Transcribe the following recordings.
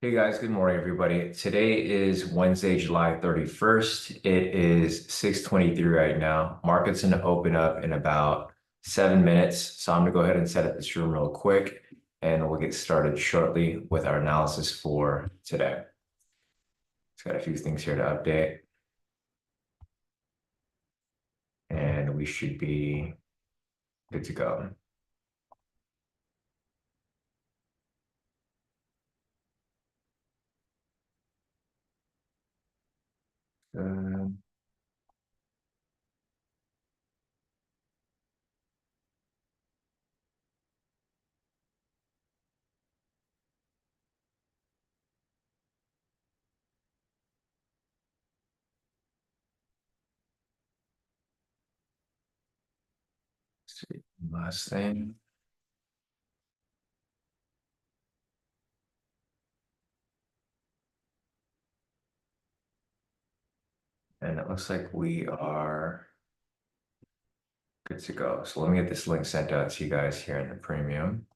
Hey guys, good morning everybody. Today is Wednesday, July 31st. It is 6:23 right now. Market's gonna open up in about 7 minutes. So I'm gonna go ahead and set up this room real quick and we'll get started shortly with our analysis for today. It's got a few things here to update. And we should be good to go. See, last thing. And it looks like we are good to go. So let me get this link sent out to you guys here in the premium.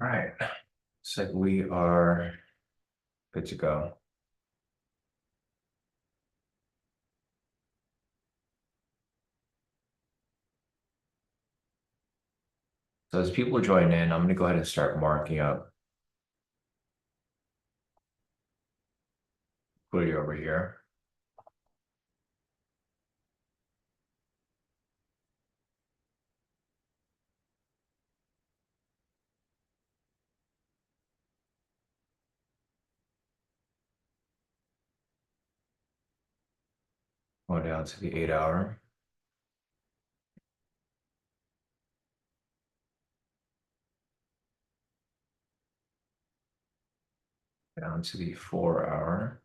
All right. Looks like we are good to go. So as people join in, I'm going to go ahead and start marking up liquidity over here. Going down to the 8-hour. Down to the 4-hour.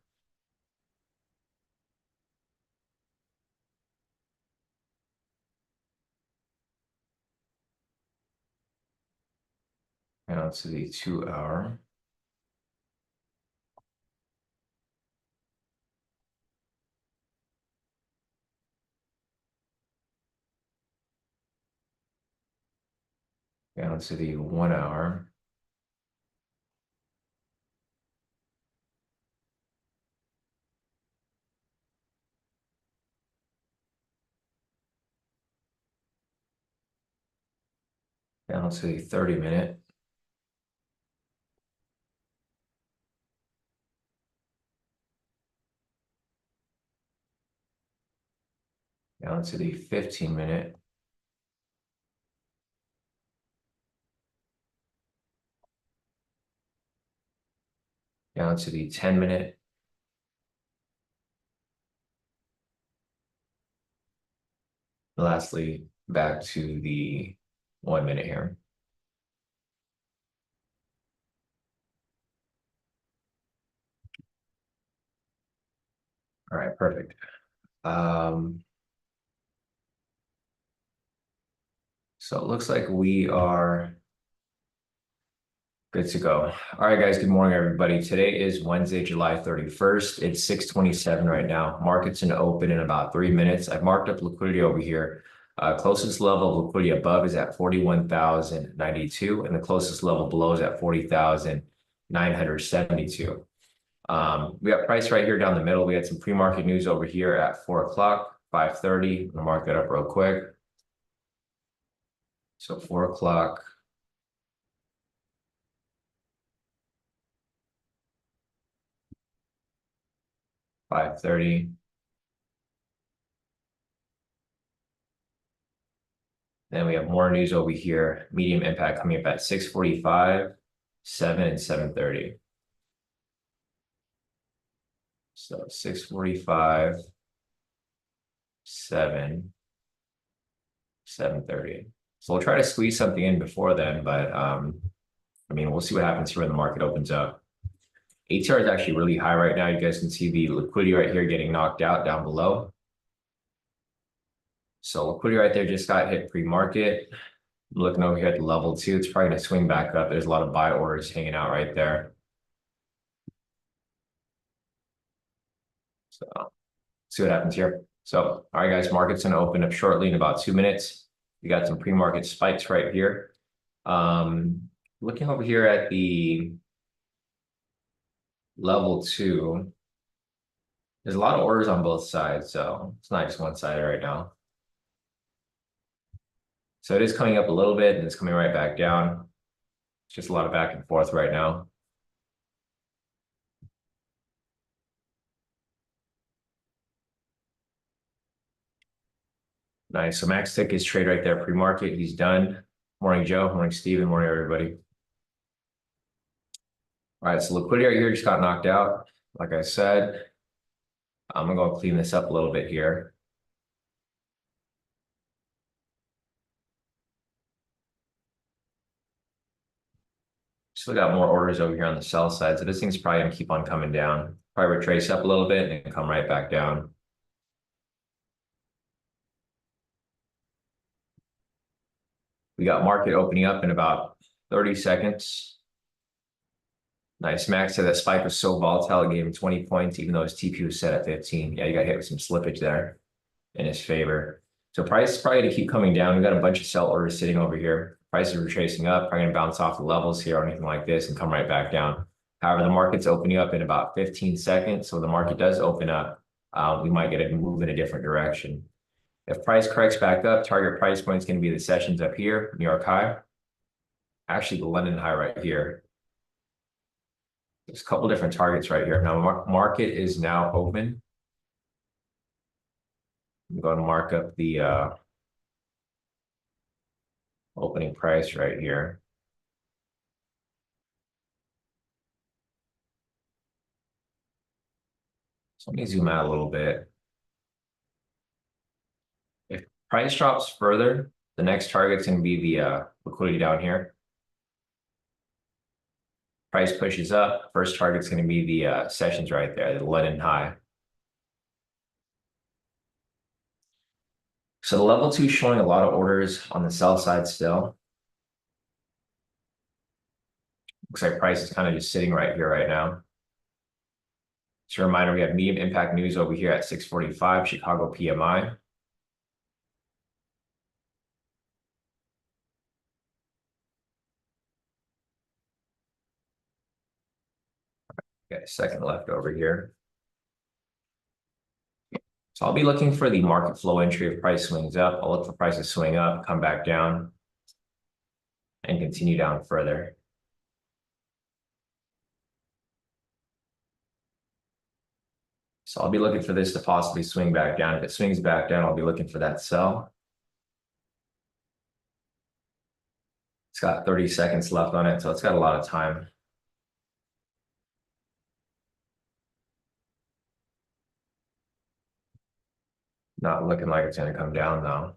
Down to the 2-hour. Down to the 1-hour. Down to the 30-minute. Down to the 15-minute. Down to the 10-minute. Lastly, back to the 1-minute here. All right, perfect. So it looks like we are good to go. All right, guys, good morning, everybody. Today is Wednesday, July 31st. It's 6:27 right now. Market's gonna open in about 3 minutes. I've marked up liquidity over here. Closest level of liquidity above is at 41,092, and the closest level below is at 40,972. We got price right here down the middle. We had some pre-market news over here at 4 o'clock, 5:30. I'm gonna mark that up real quick. So 4 o'clock. 5:30. Then we have more news over here. Medium impact coming up at 6:45, 7, and 7:30. So 6:45, 7, 7:30. So we'll try to squeeze something in before then, but I mean, we'll see what happens here when the market opens up. ATR is actually really high right now. You guys can see the liquidity right here getting knocked out down below. So liquidity right there just got hit pre-market. Looking over here at the level 2, it's probably going to swing back up. There's a lot of buy orders hanging out right there. So see what happens here. So, all right, guys, market's going to open up shortly in about 2 minutes. We got some pre-market spikes right here. Looking over here at the level 2, there's a lot of orders on both sides, so it's not just one-sided right now. So it is coming up a little bit and it's coming right back down. It's just a lot of back and forth right now. Nice. So Max took his trade right there pre-market. He's done. Morning, Joe. Morning, Steven. Morning, everybody. All right, so liquidity right here just got knocked out. Like I said, I'm gonna go clean this up a little bit here. Still got more orders over here on the sell side, so this thing's probably gonna keep on coming down. Probably retrace up a little bit and come right back down. We got market opening up in about 30 seconds. Nice. Max said that spike was so volatile, it gave him 20 points, even though his TP was set at 15. Yeah, you got hit with some slippage there in his favor. So price is probably to keep coming down. We got a bunch of sell orders sitting over here. Prices are retracing up, probably gonna bounce off the levels here or anything like this and come right back down. However, the market's opening up in about 15 seconds. So the market does open up. We might get a move in a different direction. If price corrects back up, target price point is going to be the sessions up here, New York high. Actually, the London high right here. There's a couple different targets right here. Now, market is now open. I'm going to mark up the opening price right here. So let me zoom out a little bit. If price drops further, the next target's going to be the liquidity down here. Price pushes up, first target's going to be the sessions right there, the London high. So the level 2 is showing a lot of orders on the sell side still. Looks like price is kind of just sitting right here right now. Just a reminder, we have medium impact news over here at 6:45, Chicago PMI. Got a second left over here. So I'll be looking for the market flow entry if price swings up. I'll look for price to swing up, come back down, and continue down further. So I'll be looking for this to possibly swing back down. If it swings back down, I'll be looking for that sell. It's got 30 seconds left on it, so it's got a lot of time. Not looking like it's going to come down though.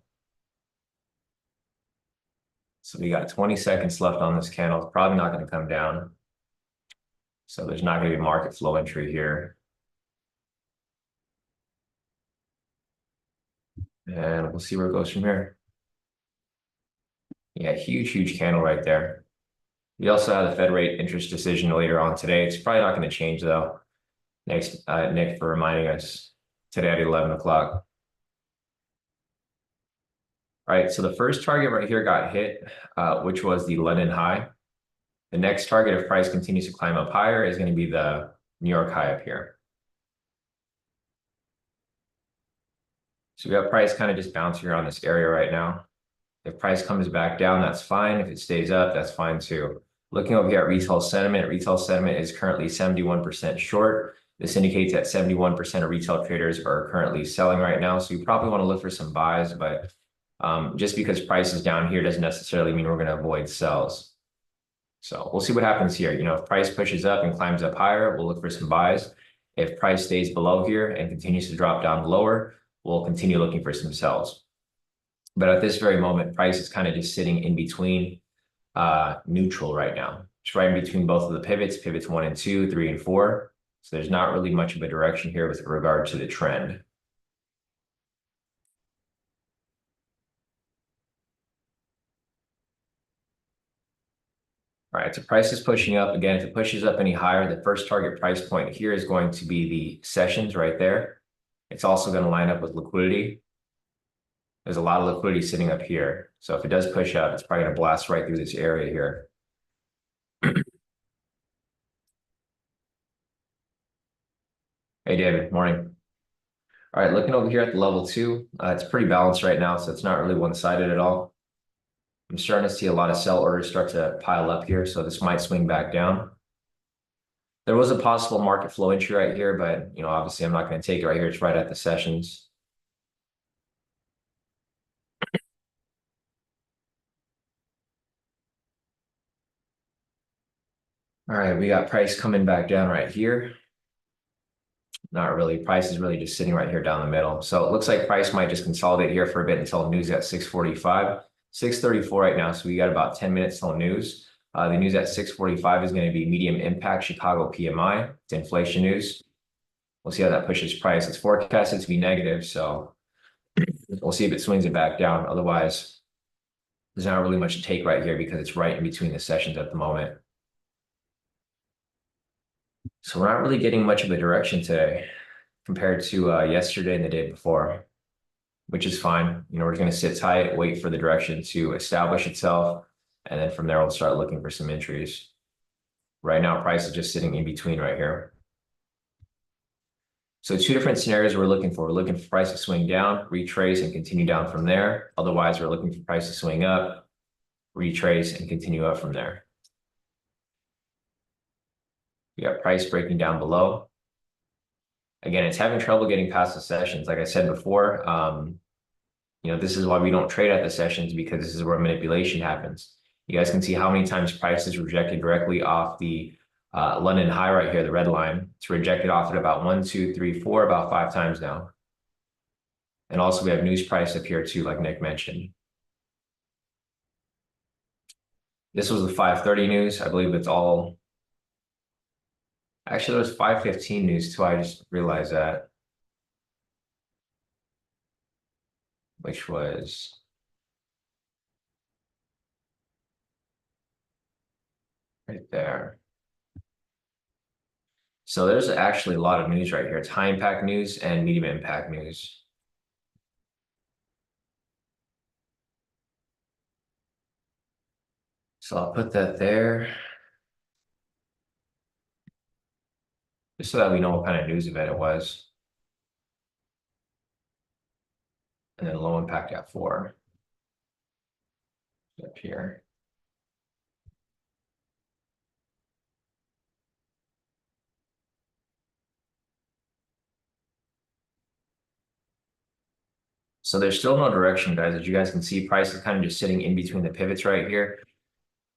So we got 20 seconds left on this candle. It's probably not going to come down. So there's not going to be a market flow entry here. And we'll see where it goes from here. Yeah, huge candle right there. We also have the Fed rate interest decision later on today. It's probably not going to change though. Thanks, Nick, for reminding us today at 11 o'clock. All right, so the first target right here got hit, which was the London high. The next target, if price continues to climb up higher, is going to be the New York high up here. So we got price kind of just bouncing around this area right now. If price comes back down, that's fine. If it stays up, that's fine too. Looking over here at retail sentiment is currently 71% short. This indicates that 71% of retail traders are currently selling right now. So you probably want to look for some buys, but just because price is down here doesn't necessarily mean we're going to avoid sells. So we'll see what happens here. You know, if price pushes up and climbs up higher, we'll look for some buys. If price stays below here and continues to drop down lower, we'll continue looking for some sells. But at this very moment, price is kind of just sitting in between neutral right now. It's right in between both of the pivots 1 and 2, 3 and 4. So there's not really much of a direction here with regard to the trend. All right, so price is pushing up. Again, if it pushes up any higher, the first target price point here is going to be the sessions right there. It's also going to line up with liquidity. There's a lot of liquidity sitting up here. So if it does push up, it's probably going to blast right through this area here. Hey, David, morning. All right, looking over here at the level 2, it's pretty balanced right now, so it's not really one-sided at all. I'm starting to see a lot of sell orders start to pile up here, so this might swing back down. There was a possible market flow entry right here, but obviously I'm not going to take it right here. It's right at the sessions. All right, we got price coming back down right here. Not really. Price is really just sitting right here down the middle. So it looks like price might just consolidate here for a bit until news at 6:45. 6:34 right now, so we got about 10 minutes till news. The news at 6:45 is going to be medium impact Chicago PMI. It's inflation news. We'll see how that pushes price. It's forecasted to be negative, so we'll see if it swings it back down. Otherwise, there's not really much to take right here because it's right in between the sessions at the moment. So we're not really getting much of a direction today compared to yesterday and the day before, which is fine. We're going to sit tight, wait for the direction to establish itself, and then from there we'll start looking for some entries. Right now, price is just sitting in between right here. So 2 different scenarios we're looking for. We're looking for price to swing down, retrace, and continue down from there. Otherwise, we're looking for price to swing up, retrace, and continue up from there. We got price breaking down below. Again, it's having trouble getting past the sessions. Like I said before, this is why we don't trade at the sessions, because this is where manipulation happens. You guys can see how many times price is rejected directly off the London high right here, the red line. It's rejected off at about 1, 2, 3, 4, about 5 times now. And also we have news price up here too, like Nick mentioned. This was the 5:30 news. I believe it's all. Actually, there was 5:15 news too. I just realized that. Which was right there. So there's actually a lot of news right here. It's high impact news and medium impact news. So I'll put that there, just so that we know what kind of news event it was. And then low impact at 4. Up here. So there's still no direction, guys. As you guys can see, price is kind of just sitting in between the pivots right here.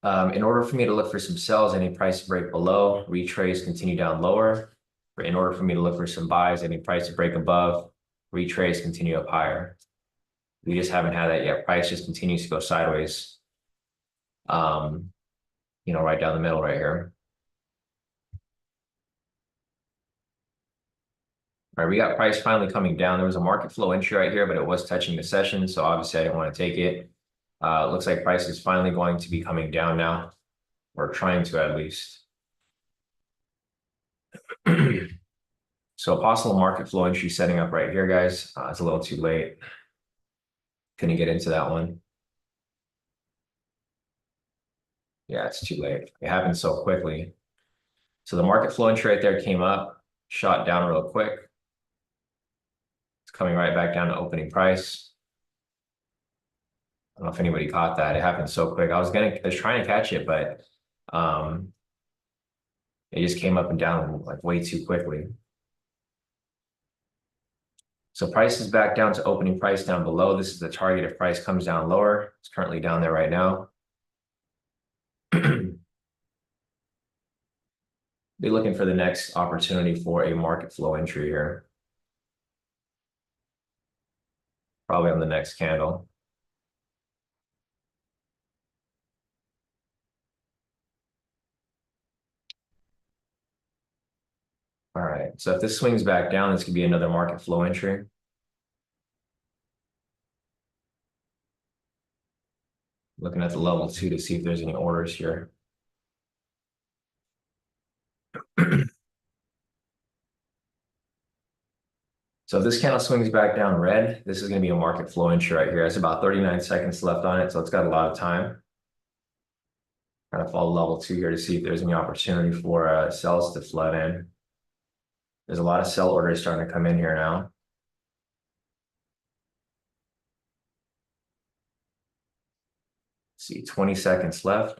In order for me to look for some sells, I need price to break below, retrace, continue down lower. In order for me to look for some buys, I need price to break above, retrace, continue up higher. We just haven't had that yet. Price just continues to go sideways. Right down the middle right here. All right, we got price finally coming down. There was a market flow entry right here, but it was touching the session, so obviously I didn't want to take it. It looks like price is finally going to be coming down now, or trying to at least. So a possible market flow entry setting up right here, guys. It's a little too late. Couldn't get into that one. Yeah, it's too late. It happened so quickly. So the market flow entry right there came up, shot down real quick. It's coming right back down to opening price. I don't know if anybody caught that. It happened so quick. I was trying to catch it, but it just came up and down like way too quickly. So price is back down to opening price down below. This is the target if price comes down lower. It's currently down there right now. Be looking for the next opportunity for a market flow entry here. Probably on the next candle. All right. So if this swings back down, this could be another market flow entry. Looking at the level 2 to see if there's any orders here. So if this candle swings back down red, this is going to be a market flow entry right here. It's about 39 seconds left on it, so it's got a lot of time. Trying to follow level 2 here to see if there's any opportunity for sells to flood in. There's a lot of sell orders starting to come in here now. Let's see, 20 seconds left.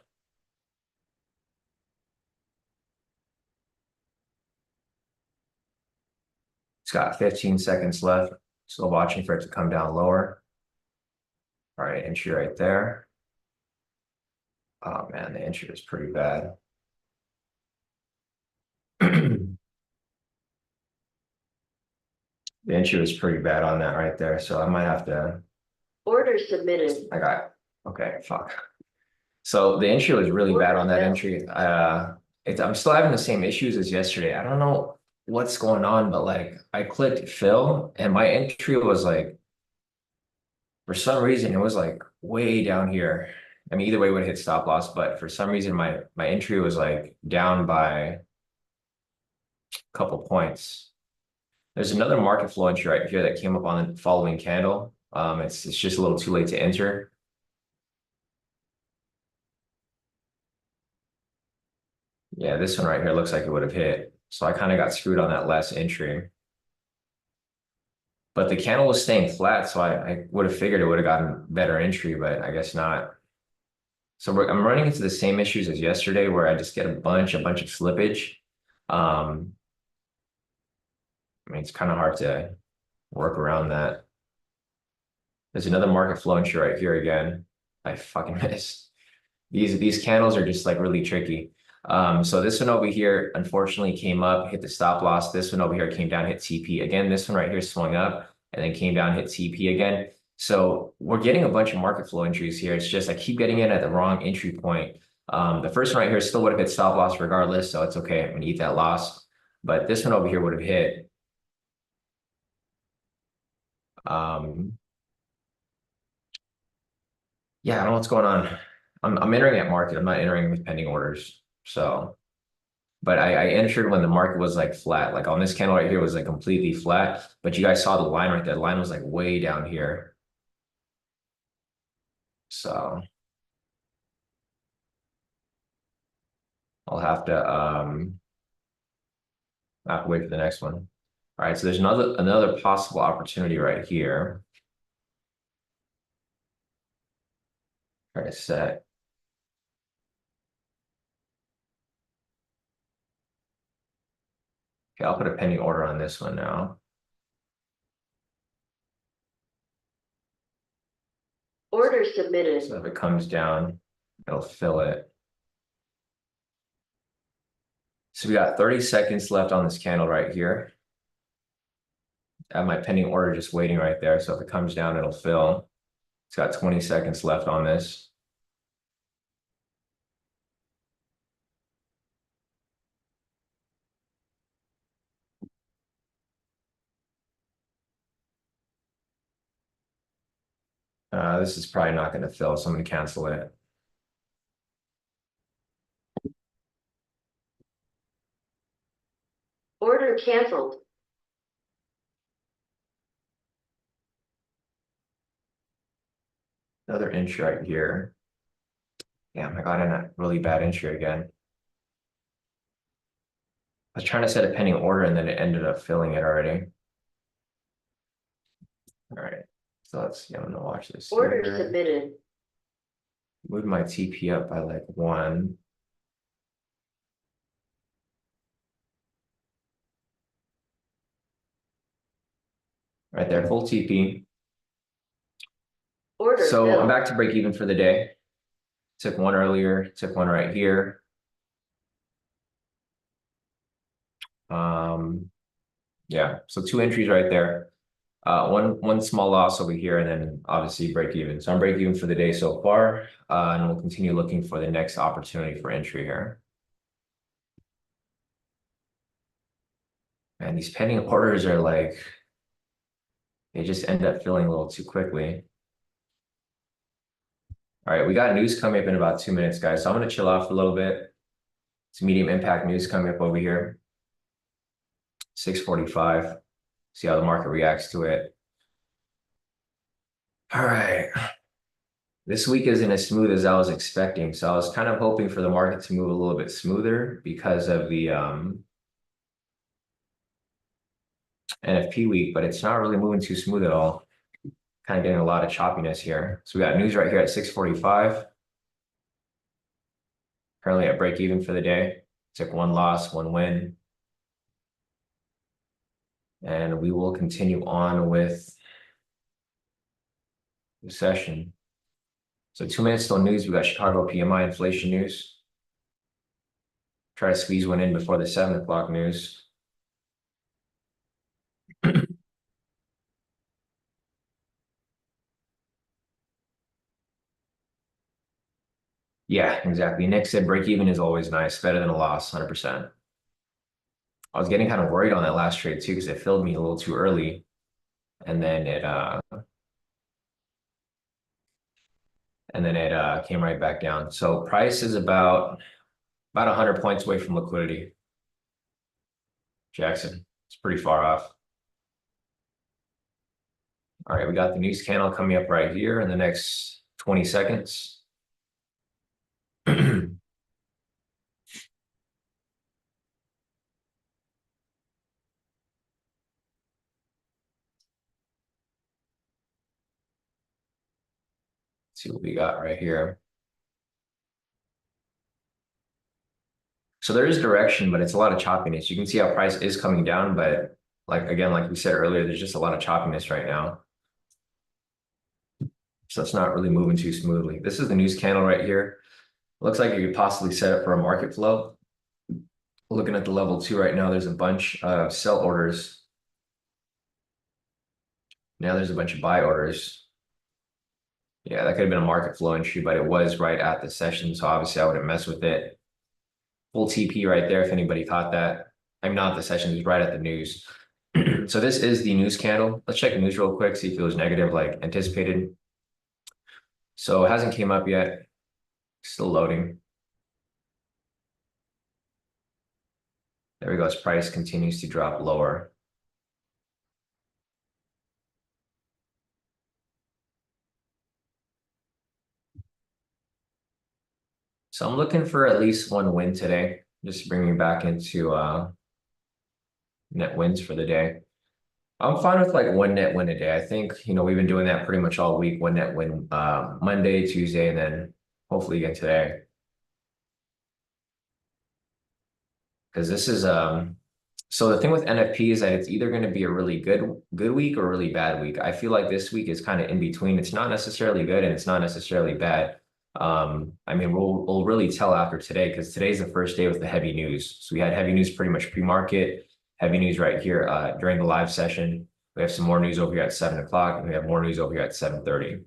It's got 15 seconds left. Still watching for it to come down lower. All right, entry right there. Oh man, the entry is pretty bad. The entry was pretty bad on that right there, so I might have to. Order submitted. Okay, fuck. So the entry was really bad on that entry. I'm still having the same issues as yesterday. I don't know what's going on, but like I clicked fill and my entry was like, for some reason, it was like way down here. I mean, either way would hit stop loss, but for some reason, my entry was like down by a couple points. There's another market flow entry right here that came up on the following candle. It's just a little too late to enter. Yeah, this one right here looks like it would have hit. So I kind of got screwed on that last entry. But the candle was staying flat, so I would have figured it would have gotten better entry, but I guess not. So I'm running into the same issues as yesterday where I just get a bunch of slippage. I mean, it's kind of hard to work around that. There's another market flow entry right here again. I fucking missed. These candles are just like really tricky. So this one over here, unfortunately, came up, hit the stop loss. This one over here came down, hit TP. Again, this one right here swung up and then came down, hit TP again. So we're getting a bunch of market flow entries here. It's just I keep getting in at the wrong entry point. The first one right here still would have hit stop loss regardless, so it's okay. I'm gonna eat that loss. But this one over here would have hit. Yeah, I don't know what's going on. I'm entering at market. I'm not entering with pending orders. So, but I entered when the market was like flat. Like on this candle right here was like completely flat. But you guys saw the line right there. The line was like way down here. So I'll have to wait for the next one. All right, so there's another possible opportunity right here. Try to set. Okay, I'll put a pending order on this one now. Order submitted. So if it comes down, it'll fill it. So we got 30 seconds left on this candle right here. I have my pending order just waiting right there. So if it comes down, it'll fill. It's got 20 seconds left on this. This is probably not going to fill, so I'm going to cancel it. Order canceled. Another entry right here. Damn, I got in a really bad entry again. I was trying to set a pending order and then it ended up filling it already. All right, so I'm gonna watch this. Order submitted. Move my TP up by like 1. Right there, full TP. Order so filled. I'm back to break even for the day. Took one earlier, took one right here. Yeah, so 2 entries right there. One small loss over here, and then obviously break even. So I'm break even for the day so far, and we'll continue looking for the next opportunity for entry here. And these pending orders are like, they just end up filling a little too quickly. All right, we got news coming up in about 2 minutes, guys. So I'm going to chill out for a little bit. It's medium impact news coming up over here. 6:45. See how the market reacts to it. All right. This week isn't as smooth as I was expecting. So I was kind of hoping for the market to move a little bit smoother because of the NFP week, but it's not really moving too smooth at all. Kind of getting a lot of choppiness here. So we got news right here at 6:45. Currently at break even for the day. Took one loss, one win. And we will continue on with the session. So 2 minutes till news. We got Chicago PMI inflation news. Try to squeeze one in before the 7 o'clock news. Yeah, exactly. Nick said break even is always nice, better than a loss, 100%. I was getting kind of worried on that last trade too because it filled me a little too early, and then it came right back down. So price is about 100 points away from liquidity. Jackson, it's pretty far off. All right, we got the news candle coming up right here in the next 20 seconds. See what we got right here. So there is direction, but it's a lot of choppiness. You can see how price is coming down, but like again, like we said earlier, there's just a lot of choppiness right now. So it's not really moving too smoothly. This is the news candle right here. Looks like you could possibly set up for a market flow. Looking at the level 2 right now, there's a bunch of sell orders. Now there's a bunch of buy orders. Yeah, that could have been a market flow entry, but it was right at the session. So obviously I wouldn't mess with it. Full TP right there, if anybody caught that. I'm not the session, it's right at the news. So this is the news candle. Let's check the news real quick, see if it was negative like anticipated. So it hasn't came up yet. Still loading. There we go. Its price continues to drop lower. So I'm looking for at least one win today, just to bring me back into net wins for the day. I'm fine with like one net win a day. I think, we've been doing that pretty much all week. One net win Monday, Tuesday, and then hopefully again today. Because this is so the thing with NFP is that it's either going to be a really good week or a really bad week. I feel like this week is kind of in between. It's not necessarily good and it's not necessarily bad. I mean, we'll really tell after today because today's the first day with the heavy news. So we had heavy news pretty much pre-market, heavy news right here during the live session. We have some more news over here at 7 o'clock, and we have more news over here at 7:30.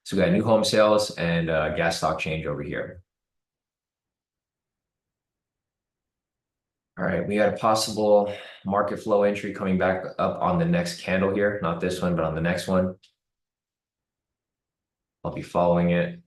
So we got new home sales and gas stock change over here. All right, we had a possible market flow entry coming back up on the next candle here, not this one, but on the next one. I'll be following it.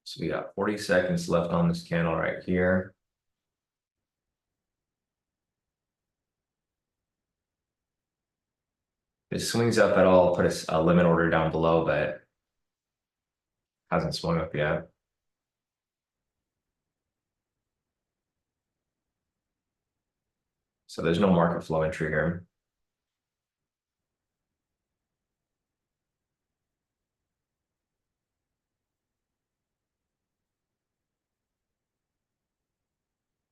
So we got 40 seconds left on this candle right here. If it swings up at all, I'll put a limit order down below, but hasn't swung up yet. So there's no market flow entry here.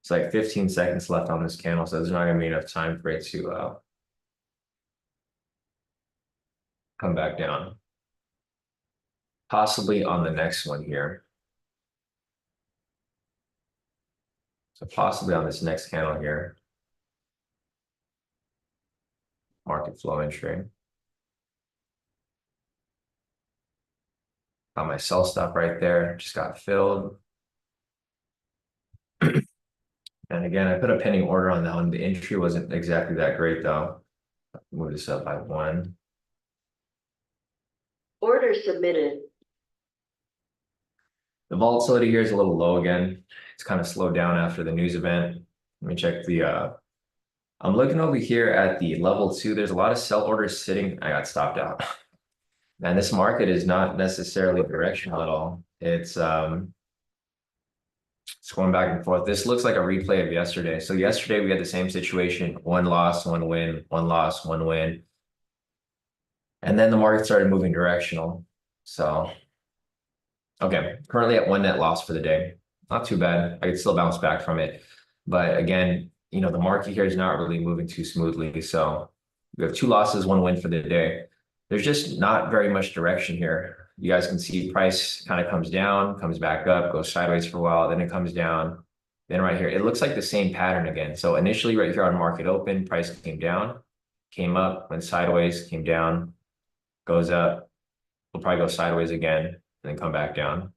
It's like 15 seconds left on this candle, so there's not gonna be enough time for it to come back down. Possibly on the next one here. So possibly on this next candle here. Market flow entry. Got my sell stop right there, just got filled. And again, I put a pending order on that one. The entry wasn't exactly that great though. Move this up by 1. Order submitted. The volatility here is a little low again. It's kind of slowed down after the news event. Let me check the, I'm looking over here at the level 2. There's a lot of sell orders sitting. I got stopped out. And this market is not necessarily directional at all. It's going back and forth. This looks like a replay of yesterday. So yesterday we had the same situation, 1 loss, 1 win, 1 loss, 1 win. And then the market started moving directional. So, okay, currently at 1 net loss for the day. Not too bad. I could still bounce back from it. But again, you know, the market here is not really moving too smoothly. So we have 2 losses, 1 win for the day. There's just not very much direction here. You guys can see price kind of comes down, comes back up, goes sideways for a while, then it comes down. Then right here, it looks like the same pattern again. So initially right here on market open, price came down, came up, went sideways, came down, goes up. We'll probably go sideways again and then come back down.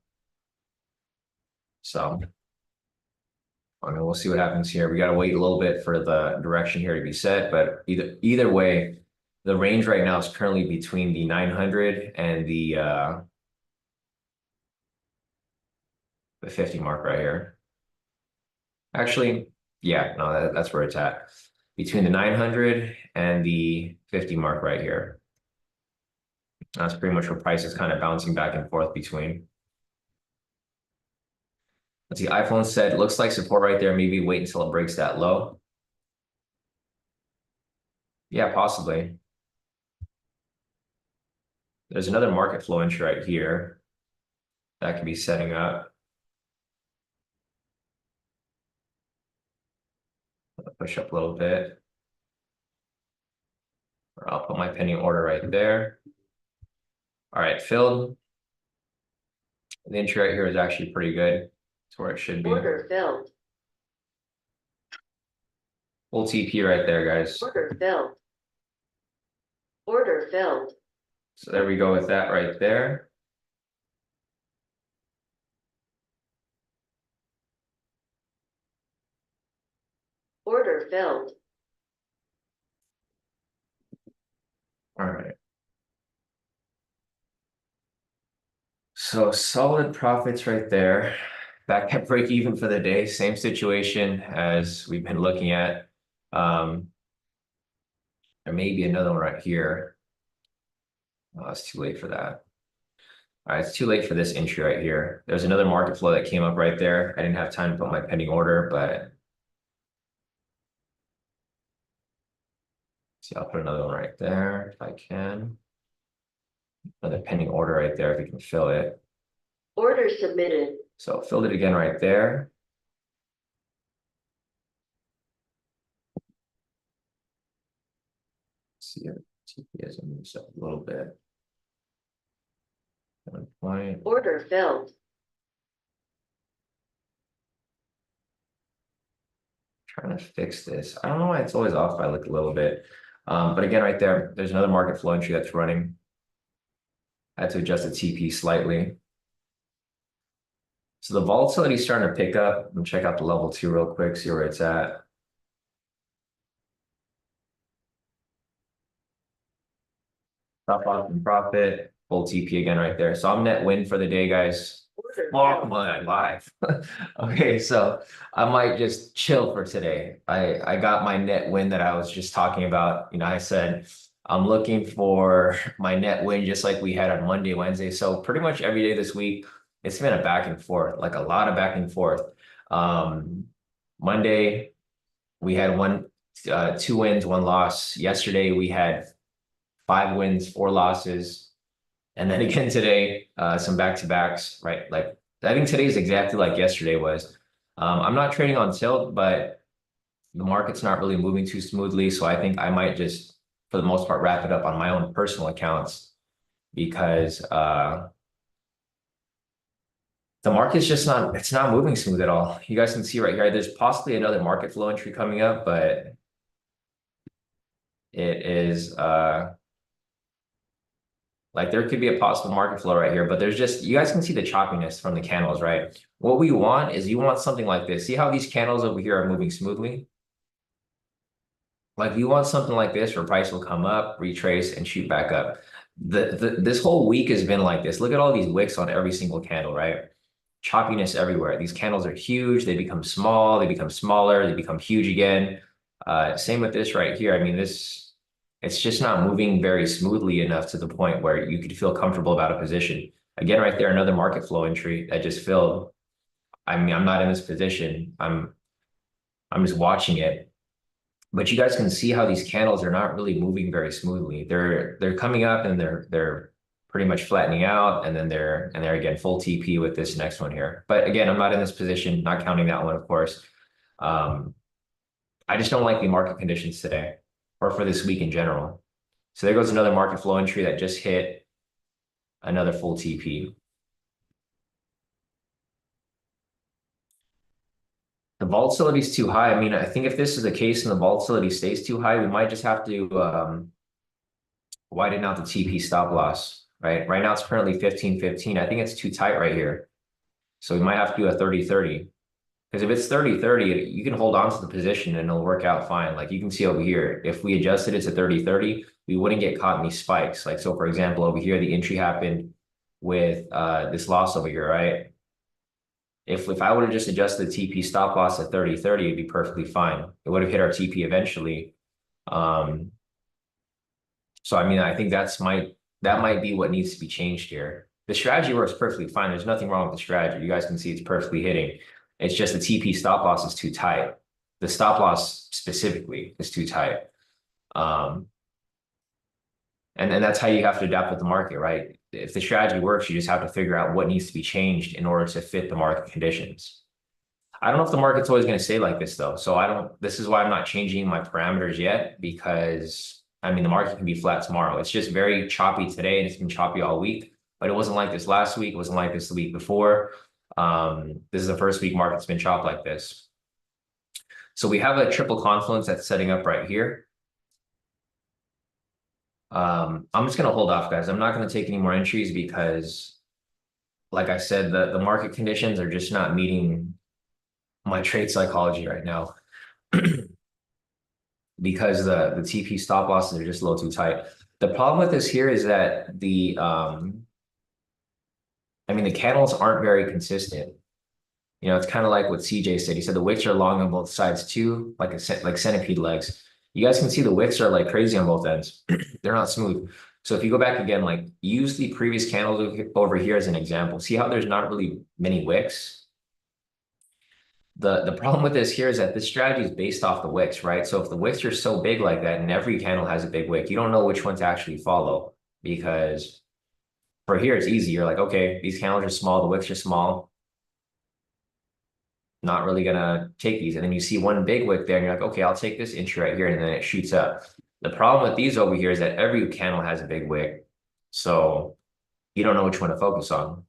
So, I mean, we'll see what happens here. We got to wait a little bit for the direction here to be set, but either way, the range right now is currently between the 900 and the 50 mark right here. Actually, yeah, no, that's where it's at. Between the 900 and the 50 mark right here. That's pretty much where price is kind of bouncing back and forth between. Let's see, iPhone said, looks like support right there. Maybe wait until it breaks that low. Yeah, possibly. There's another market flow entry right here that could be setting up. Push up a little bit. Or I'll put my pending order right there. All right, filled. The entry right here is actually pretty good. It's where it should be. Order filled. Full TP right there, guys. Order filled. Order filled. So there we go with that right there. Order filled. All right. So solid profits right there. That kept break even for the day. Same situation as we've been looking at. There may be another one right here. Oh, it's too late for that. All right, it's too late for this entry right here. There's another market flow that came up right there. I didn't have time to put my pending order, but see, I'll put another one right there if I can. Another pending order right there if we can fill it. Order submitted. So filled it again right there. Let's see if TP has moved up a little bit. 1 point. Order filled. Trying to fix this. I don't know why it's always off by like a little bit. But again, right there, there's another market flow entry that's running. I had to adjust the TP slightly. So the volatility is starting to pick up. And check out the level 2 real quick, see where it's at. Stop off and profit, full TP again right there. So I'm net win for the day, guys. Order Oh filled. my life. Okay, so I might just chill for today. I got my net win that I was just talking about. You know, I said I'm looking for my net win just like we had on Monday, Wednesday. So pretty much every day this week, it's been a back and forth, like a lot of back and forth. Monday, we had 2 wins, 1 loss. Yesterday, we had 5 wins, 4 losses. And then again today, some back-to-backs, right? Like I think today is exactly like yesterday was. I'm not trading on tilt, but the market's not really moving too smoothly. So I think I might just, for the most part, wrap it up on my own personal accounts because the market's just not, it's not moving smooth at all. You guys can see right here, there's possibly another market flow entry coming up, but it is like there could be a possible market flow right here, but there's just, you guys can see the choppiness from the candles, right? What we want is you want something like this. See how these candles over here are moving smoothly? Like you want something like this where price will come up, retrace, and shoot back up. This whole week has been like this. Look at all these wicks on every single candle, right? Choppiness everywhere. These candles are huge. They become small. They become smaller. They become huge again. Same with this right here. I mean, it's just not moving very smoothly enough to the point where you could feel comfortable about a position. Again, right there, another market flow entry that just filled. I mean, I'm not in this position. I'm just watching it. But you guys can see how these candles are not really moving very smoothly. They're coming up and they're pretty much flattening out, and then they're again full TP with this next one here. But again, I'm not in this position, not counting that one, of course. I just don't like the market conditions today or for this week in general. So there goes another market flow entry that just hit another full TP. The volatility is too high. I mean, I think if this is the case and the volatility stays too high, we might just have to widen out the TP stop loss, right? Right now it's currently 15.15. I think it's too tight right here. So we might have to do a 30.30. Because if it's 30.30, you can hold on to the position and it'll work out fine. Like you can see over here, if we adjusted it to 30.30, we wouldn't get caught in these spikes. Like, so for example, over here, the entry happened with this loss over here, right? If I would have just adjusted the TP stop loss at 30.30, it'd be perfectly fine. It would have hit our TP eventually. So I mean, I think that might be what needs to be changed here. The strategy works perfectly fine. There's nothing wrong with the strategy. You guys can see it's perfectly hitting. It's just the TP stop loss is too tight. The stop loss specifically is too tight. And that's how you have to adapt with the market, right? If the strategy works, you just have to figure out what needs to be changed in order to fit the market conditions. I don't know if the market's always going to stay like this though. So this is why I'm not changing my parameters yet, because I mean, the market can be flat tomorrow. It's just very choppy today and it's been choppy all week, but it wasn't like this last week. It wasn't like this the week before. This is the first week market's been chopped like this. So we have a triple confluence that's setting up right here. I'm just going to hold off, guys. I'm not going to take any more entries because, like I said, the market conditions are just not meeting my trade psychology right now because the TP stop losses are just a little too tight. The problem with this here is that I mean, the candles aren't very consistent. You know, it's kind of like what CJ said. He said the wicks are long on both sides too, like like centipede legs. You guys can see the wicks are like crazy on both ends. They're not smooth. So if you go back again, like use the previous candles over here as an example. See how there's not really many wicks? The problem with this here is that this strategy is based off the wicks, right? So if the wicks are so big like that and every candle has a big wick, you don't know which one to actually follow because for here it's easy. You're like, okay, these candles are small, the wicks are small. Not really gonna take these. And then you see one big wick there and you're like, okay, I'll take this entry right here, and then it shoots up. The problem with these over here is that every candle has a big wick. So you don't know which one to focus on.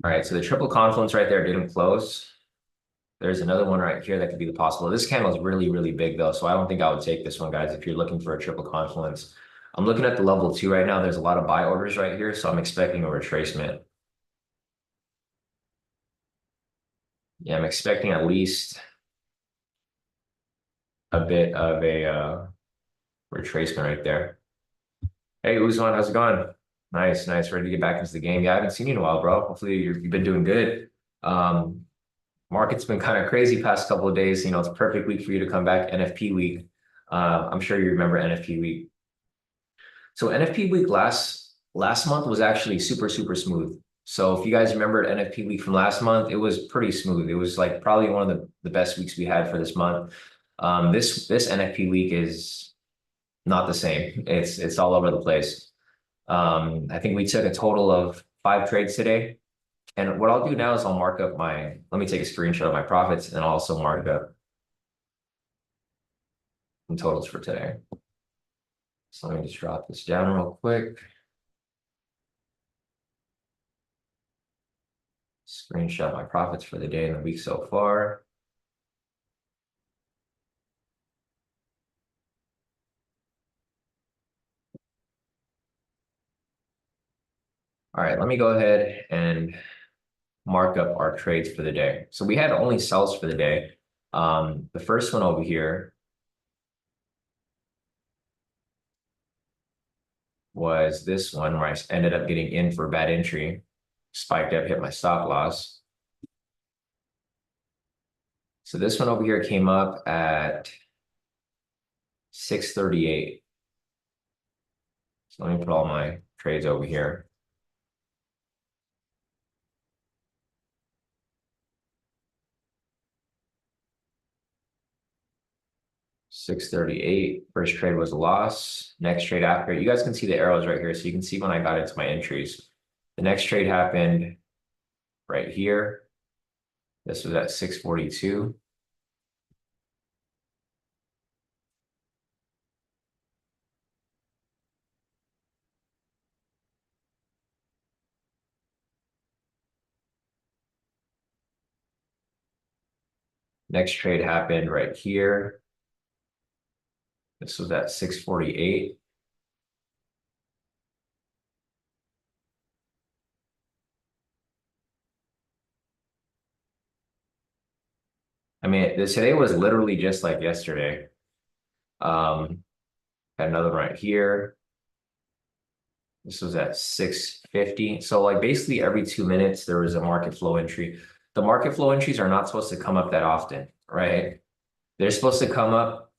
All right, so the triple confluence right there didn't close. There's another one right here that could be the possible. This candle is really, really big though, so I don't think I would take this one, guys, if you're looking for a triple confluence. I'm looking at the level 2 right now. There's a lot of buy orders right here, so I'm expecting a retracement. Yeah, I'm expecting at least a bit of a retracement right there. Hey, Uzman, how's it going? Nice, nice. Ready to get back into the game. Yeah, I haven't seen you in a while, bro. Hopefully you've been doing good. Market's been kind of crazy past couple of days. You know, it's a perfect week for you to come back, NFP week. I'm sure you remember NFP week. So NFP week last month was actually super, super smooth. So if you guys remember NFP week from last month, it was pretty smooth. It was like probably one of the best weeks we had for this month. This NFP week is not the same. It's all over the place. I think we took a total of 5 trades today. And what I'll do now is I'll mark up let me take a screenshot of my profits and I'll also mark up some totals for today. So let me just drop this down real quick. Screenshot my profits for the day and the week so far. All right, let me go ahead and mark up our trades for the day. So we had only sells for the day. The first one over here was this one where I ended up getting in for a bad entry, spiked up, hit my stop loss. So this one over here came up at 638. So let me put all my trades over here. $638. First trade was a loss. Next trade after, you guys can see the arrows right here. So you can see when I got into my entries. The next trade happened right here. This was at 642. Next trade happened right here. This was at 648. I mean, today was literally just like yesterday. Had another one right here. This was at 650. So like basically every 2 minutes, there was a market flow entry. The market flow entries are not supposed to come up that often, right? They're supposed to come up,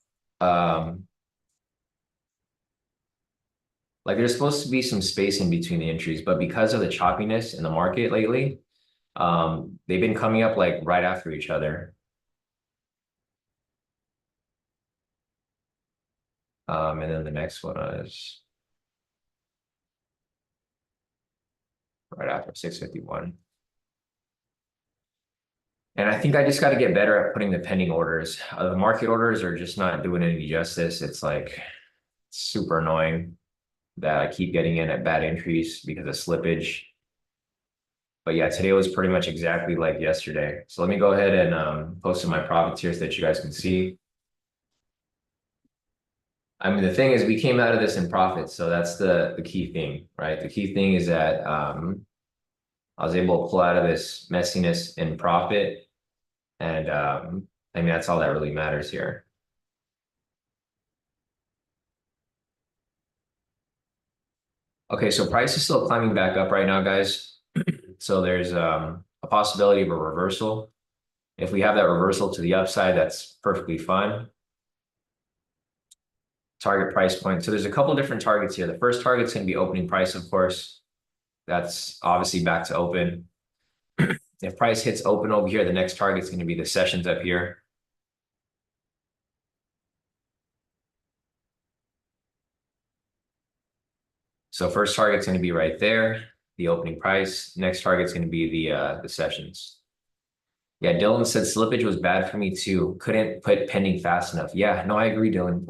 like there's supposed to be some space in between the entries, but because of the choppiness in the market lately, they've been coming up like right after each other. And then the next one is right after 651. And I think I just got to get better at putting the pending orders. The market orders are just not doing any justice. It's like super annoying that I keep getting in at bad entries because of slippage. But yeah, today was pretty much exactly like yesterday. So let me go ahead and post in my profits here so that you guys can see. I mean, the thing is we came out of this in profit. So that's the key thing, right? The key thing is that I was able to pull out of this messiness in profit. And I mean, that's all that really matters here. Okay, so price is still climbing back up right now, guys. So there's a possibility of a reversal. If we have that reversal to the upside, that's perfectly fine. Target price point. So there's a couple different targets here. The first target's going to be opening price, of course. That's obviously back to open. If price hits open over here, the next target's going to be the sessions up here. So first target's going to be right there, the opening price. Next target's going to be the sessions. Yeah, Dylan said slippage was bad for me too. Couldn't put pending fast enough. Yeah, no, I agree, Dylan.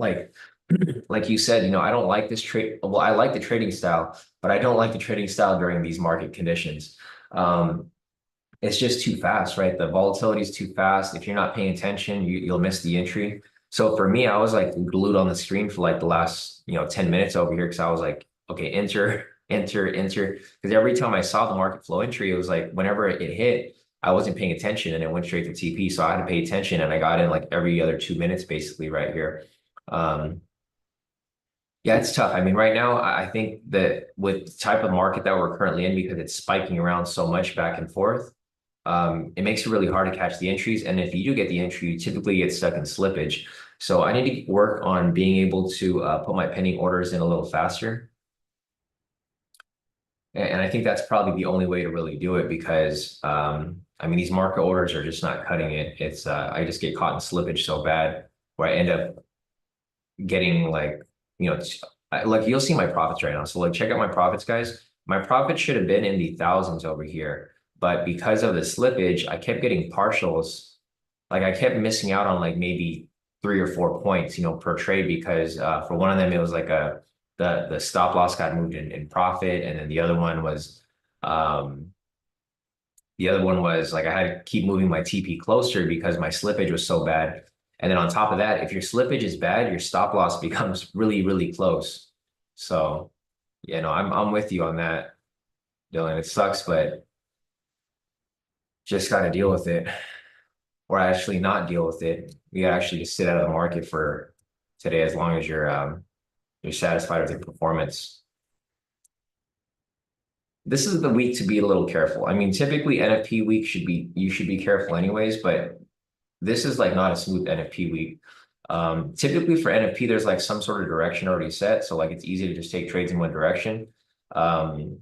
Like you said, I don't like this trade. Well, I like the trading style, but I don't like the trading style during these market conditions. It's just too fast, right? The volatility is too fast. If you're not paying attention, you'll miss the entry. So for me, I was like glued on the screen for like the last 10 minutes over here because I was like, okay, enter, enter, enter. Because every time I saw the market flow entry, it was like whenever it hit, I wasn't paying attention and it went straight to TP. So I had to pay attention and I got in like every other 2 minutes basically right here. Yeah, it's tough. I mean, right now, I think that with the type of market that we're currently in, because it's spiking around so much back and forth, it makes it really hard to catch the entries. And if you do get the entry, you typically get stuck in slippage. So I need to work on being able to put my pending orders in a little faster. And I think that's probably the only way to really do it because, I mean, these market orders are just not cutting it. It's I just get caught in slippage so bad where I end up getting like, like you'll see my profits right now. So like, check out my profits, guys. My profit should have been in the thousands over here. But because of the slippage, I kept getting partials. Like I kept missing out on like maybe 3 or 4 points, per trade because for one of them, it was like the stop loss got moved in profit. And then the other one was The other one was like I had to keep moving my TP closer because my slippage was so bad. And then on top of that, if your slippage is bad, your stop loss becomes really, really close. So, I'm with you on that, Dylan. It sucks, but just got to deal with it, or actually not deal with it. You got to actually just sit out of the market for today as long as you're satisfied with your performance. This is the week to be a little careful. I mean, typically NFP week you should be careful anyways, but this is like not a smooth NFP week. Typically for NFP, there's like some sort of direction already set. So like it's easy to just take trades in one direction. Um,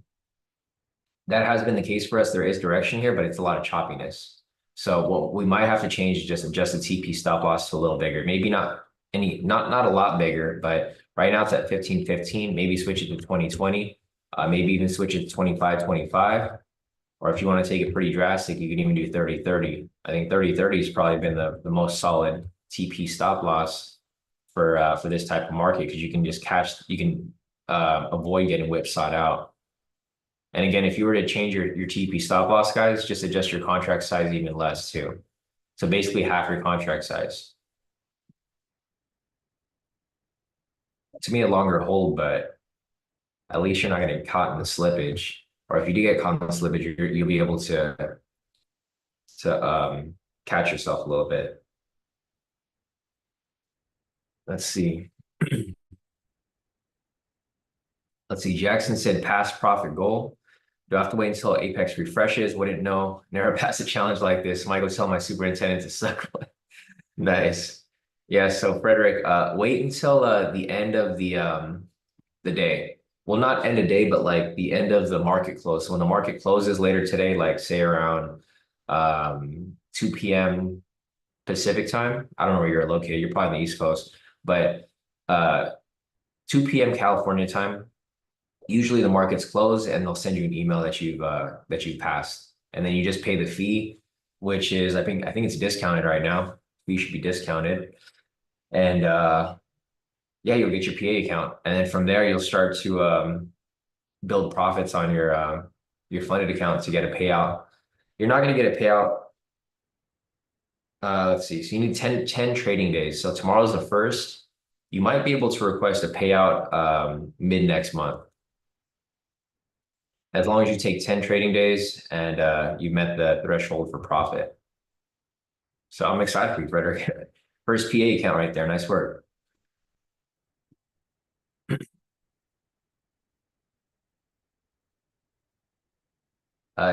that has been the case for us. There is direction here, but it's a lot of choppiness. So what we might have to change is just adjust the TP stop loss to a little bigger. Maybe not a lot bigger, but right now it's at 15.15. Maybe switch it to 20.20. Maybe even switch it to 25.25. Or if you want to take it pretty drastic, you can even do 30.30. I think 30.30 has probably been the most solid TP stop loss for this type of market because you can just avoid getting whipsawed out. And again, if you were to change your TP stop loss, guys, just adjust your contract size even less too. So basically half your contract size. To me, a longer hold, but at least you're not going to get caught in the slippage. Or if you do get caught in the slippage, you'll be able to catch yourself a little bit. Let's see. Let's see. Jackson said pass profit goal. Do I have to wait until Apex refreshes? Wouldn't know. Never pass a challenge like this. Might go tell my superintendent to suck. Nice. Yeah. So Frederick, wait until the end of the day. Well, not end of day, but like the end of the market close. So when the market closes later today, like say around 2 p.m. Pacific time. I don't know where you're located. You're probably on the East Coast, but 2 p.m. California time. Usually the market's closed and they'll send you an email that you've passed, and then you just pay the fee, which is I think it's discounted right now. Fee should be discounted, and yeah, you'll get your PA account, and then from there you'll start to build profits on your funded account to get a payout. You're not going to get a payout. Let's see. So you need 10 trading days. So tomorrow's the first. You might be able to request a payout mid next month. As long as you take 10 trading days and you met the threshold for profit. So I'm excited for you, Frederick. First PA account right there. Nice work.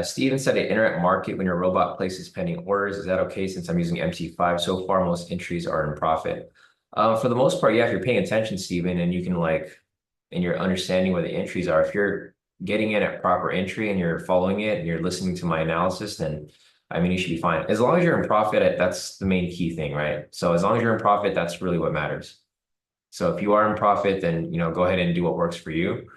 Steven said an internet market when your robot places pending orders. Is that okay since I'm using MT5 so far? Most entries are in profit. For the most part, yeah, if you're paying attention, Steven, and you can and you're understanding where the entries are, if you're getting in at proper entry and you're following it and you're listening to my analysis, then I mean, you should be fine. As long as you're in profit, that's the main key thing, right? So as long as you're in profit, that's really what matters. So if you are in profit, then, go ahead and do what works for you.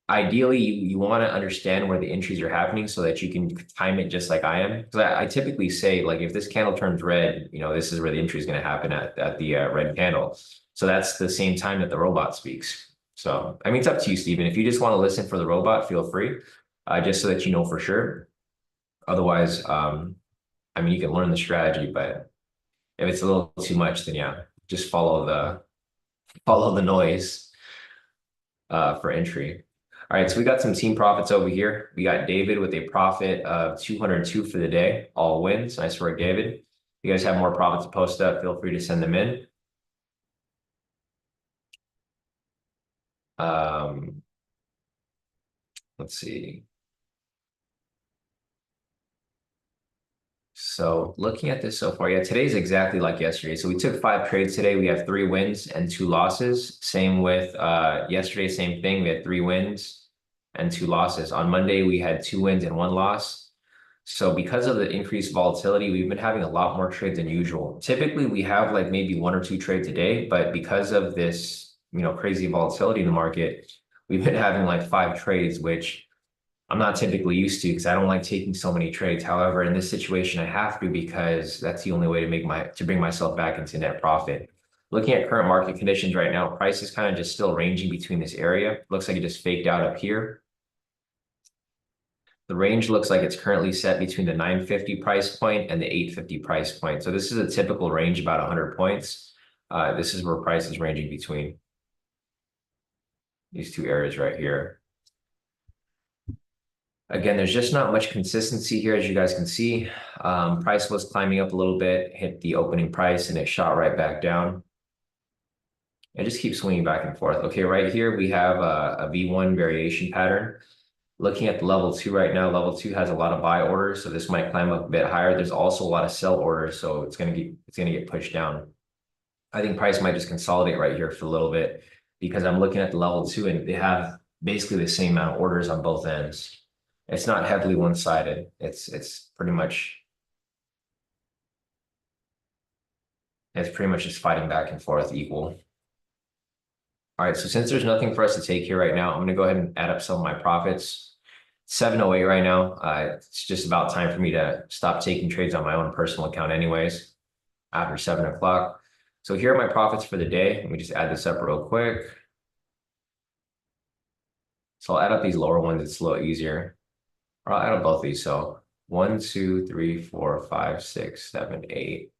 Ideally, you want to understand where the entries are happening so that you can time it just like I am. Because I typically say, like, if this candle turns red, this is where the entry is going to happen at the red candle. So that's the same time that the robot speaks. So, I mean, it's up to you, Stephen. If you just want to listen for the robot, feel free, just so that you know for sure. Otherwise, I mean, you can learn the strategy, but if it's a little too much, then yeah, just follow the noise for entry. All right, so we got some team profits over here. We got David with a profit of 202 for the day, all wins. Nice work, David. If you guys have more profits to post up, feel free to send them in. Let's see. So looking at this so far, yeah, today's exactly like yesterday. So we took 5 trades today. We have 3 wins and 2 losses. Same with yesterday, same thing. We had 3 wins and 2 losses. On Monday, we had 2 wins and 1 loss. So because of the increased volatility, we've been having a lot more trades than usual. Typically, we have like maybe 1 or 2 trades a day, but because of this, crazy volatility in the market, we've been having like 5 trades, which I'm not typically used to because I don't like taking so many trades. However, in this situation, I have to because that's the only way to bring myself back into net profit. Looking at current market conditions right now, price is kind of just still ranging between this area. Looks like it just faked out up here. The range looks like it's currently set between the 950 price point and the 850 price point. So this is a typical range, about 100 points. This is where price is ranging between these two areas right here. Again, there's just not much consistency here, as you guys can see. Price was climbing up a little bit, hit the opening price, and it shot right back down. And just keep swinging back and forth. Okay, right here we have a V1 variation pattern. Looking at the level 2 right now, level 2 has a lot of buy orders, so this might climb up a bit higher. There's also a lot of sell orders, so it's gonna get pushed down. I think price might just consolidate right here for a little bit because I'm looking at the level 2 and they have basically the same amount of orders on both ends. It's not heavily one-sided. It's pretty much just fighting back and forth equal. All right, so since there's nothing for us to take here right now, I'm gonna go ahead and add up some of my profits. 7:08 right now. It's just about time for me to stop taking trades on my own personal account anyways, after 7 o'clock. So here are my profits for the day. Let me just add this up real quick. So I'll add up these lower ones, it's a little easier. Or I'll add up both these. So 1, 2, 3, 4, 5, 6, 7, 8.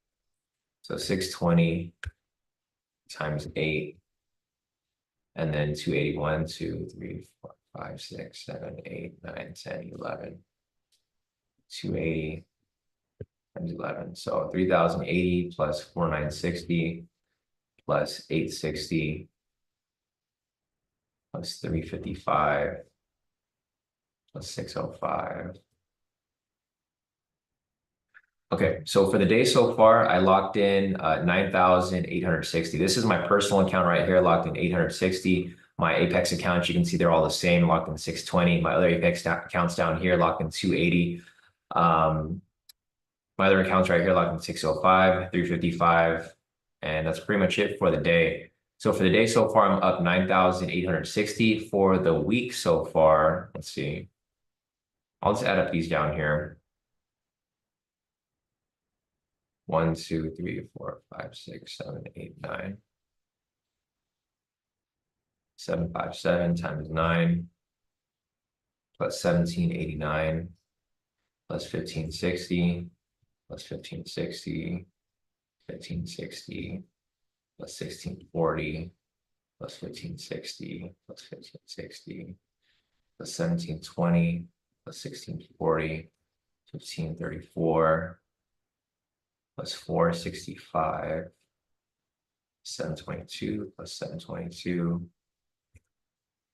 So 620 times 8. And then 281, 2, 3, 4, 5, 6, 7, 8, 9, 10, 11. 280 times 11. So 3,080 plus 4,960 plus 860 plus 355 plus 605. Okay, so for the day so far, I locked in 9,860. This is my personal account right here, locked in 860. My Apex accounts, you can see they're all the same, locked in 620. My other Apex accounts down here, locked in 280. My other accounts right here, locked in 605, 355, and that's pretty much it for the day. So for the day so far, I'm up 9,860. For the week so far, let's see. I'll just add up these down here. 1, 2, 3, 4, 5, 6, 7, 8, 9. 757 times 9 plus 1789 plus 1560 plus 1560, 1560 plus 1640 plus 1560 plus 1560 plus 1720 plus 1640, 1534 plus 465, 722 plus 722.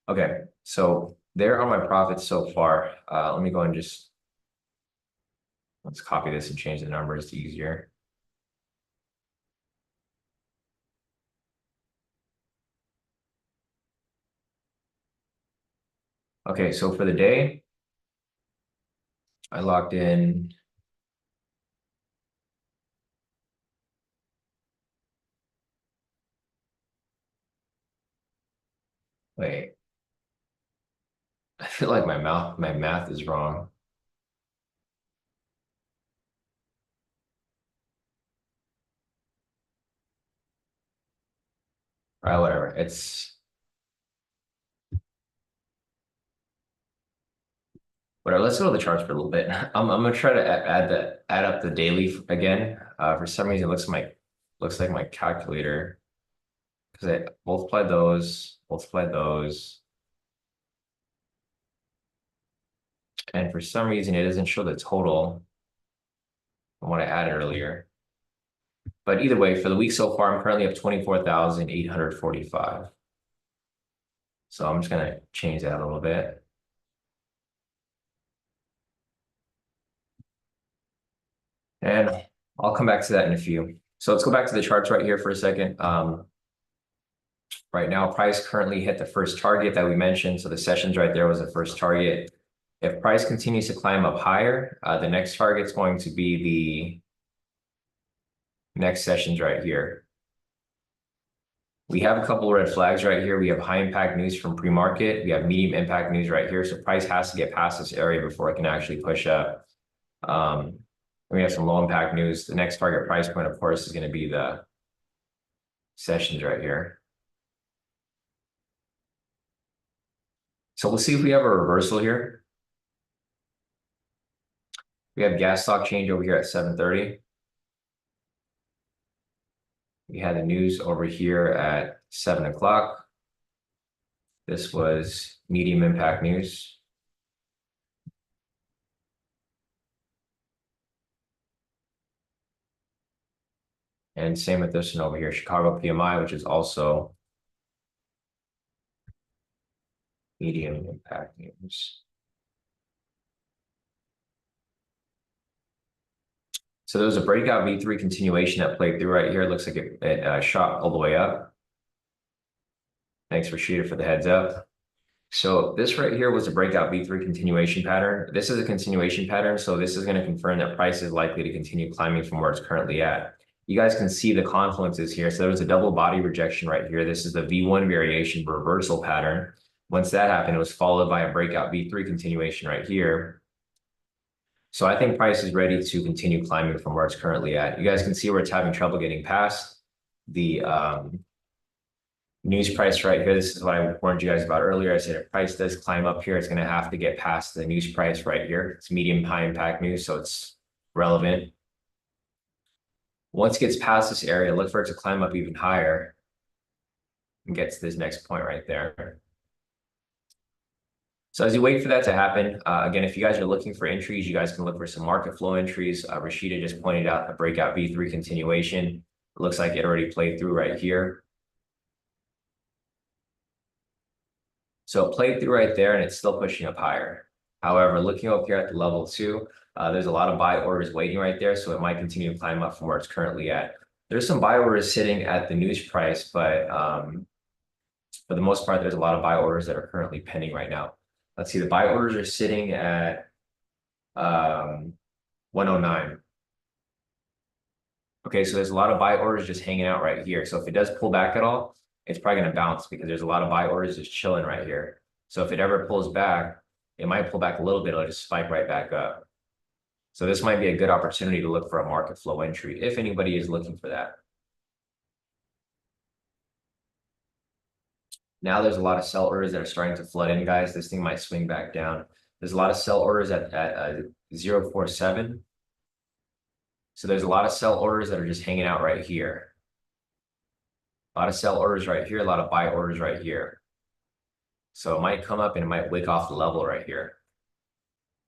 Okay, so there are my profits so far. Let me go and let's copy this and change the numbers. It's easier. Okay, so for the day, I logged in. Wait, I feel like my math is wrong. All right, whatever. Whatever. Let's go to the charts for a little bit. I'm gonna try to add up the daily again. For some reason, it looks like my calculator, because I multiply those, and for some reason it doesn't show the total from what I added earlier. But either way, for the week so far, I'm currently up 24,845. So I'm just gonna change that a little bit. And I'll come back to that in a few. So let's go back to the charts right here for a second. Right now, price currently hit the first target that we mentioned. So the sessions right there was the first target. If price continues to climb up higher, the next target is going to be the next sessions right here. We have a couple of red flags right here. We have high impact news from pre-market. We have medium impact news right here. So price has to get past this area before it can actually push up. We have some low impact news. The next target price point, of course, is going to be the sessions right here. So we'll see if we have a reversal here. We have gas stock change over here at 7:30. We had the news over here at 7 o'clock. This was medium impact news. And same with this one over here, Chicago PMI, which is also medium impact news. So there was a breakout V3 continuation that played through right here. It looks like it shot all the way up. Thanks for Sheeta for the heads up. So this right here was a breakout V3 continuation pattern. This is a continuation pattern, so this is going to confirm that price is likely to continue climbing from where it's currently at. You guys can see the confluences here. So there was a double body rejection right here. This is the V1 variation reversal pattern. Once that happened, it was followed by a breakout V3 continuation right here. So I think price is ready to continue climbing from where it's currently at. You guys can see where it's having trouble getting past the news price right here. This is what I warned you guys about earlier. I said if price does climb up here, it's going to have to get past the news price right here. It's medium high impact news, so it's relevant. Once it gets past this area, look for it to climb up even higher and get to this next point right there. So as you wait for that to happen, again, if you guys are looking for entries, you guys can look for some market flow entries. Rashida just pointed out a breakout V3 continuation. It looks like it already played through right here. So it played through right there and it's still pushing up higher. However, looking up here at the level 2, there's a lot of buy orders waiting right there. So it might continue to climb up from where it's currently at. There's some buy orders sitting at the news price, but for the most part, there's a lot of buy orders that are currently pending right now. Let's see, the buy orders are sitting at 109. Okay, so there's a lot of buy orders just hanging out right here. So if it does pull back at all, it's probably going to bounce because there's a lot of buy orders just chilling right here. So if it ever pulls back, it might pull back a little bit. It'll just spike right back up. So this might be a good opportunity to look for a market flow entry if anybody is looking for that. Now there's a lot of sell orders that are starting to flood in, guys. This thing might swing back down. There's a lot of sell orders at 0.47. So there's a lot of sell orders that are just hanging out right here. A lot of sell orders right here, a lot of buy orders right here. So it might come up and it might wick off the level right here.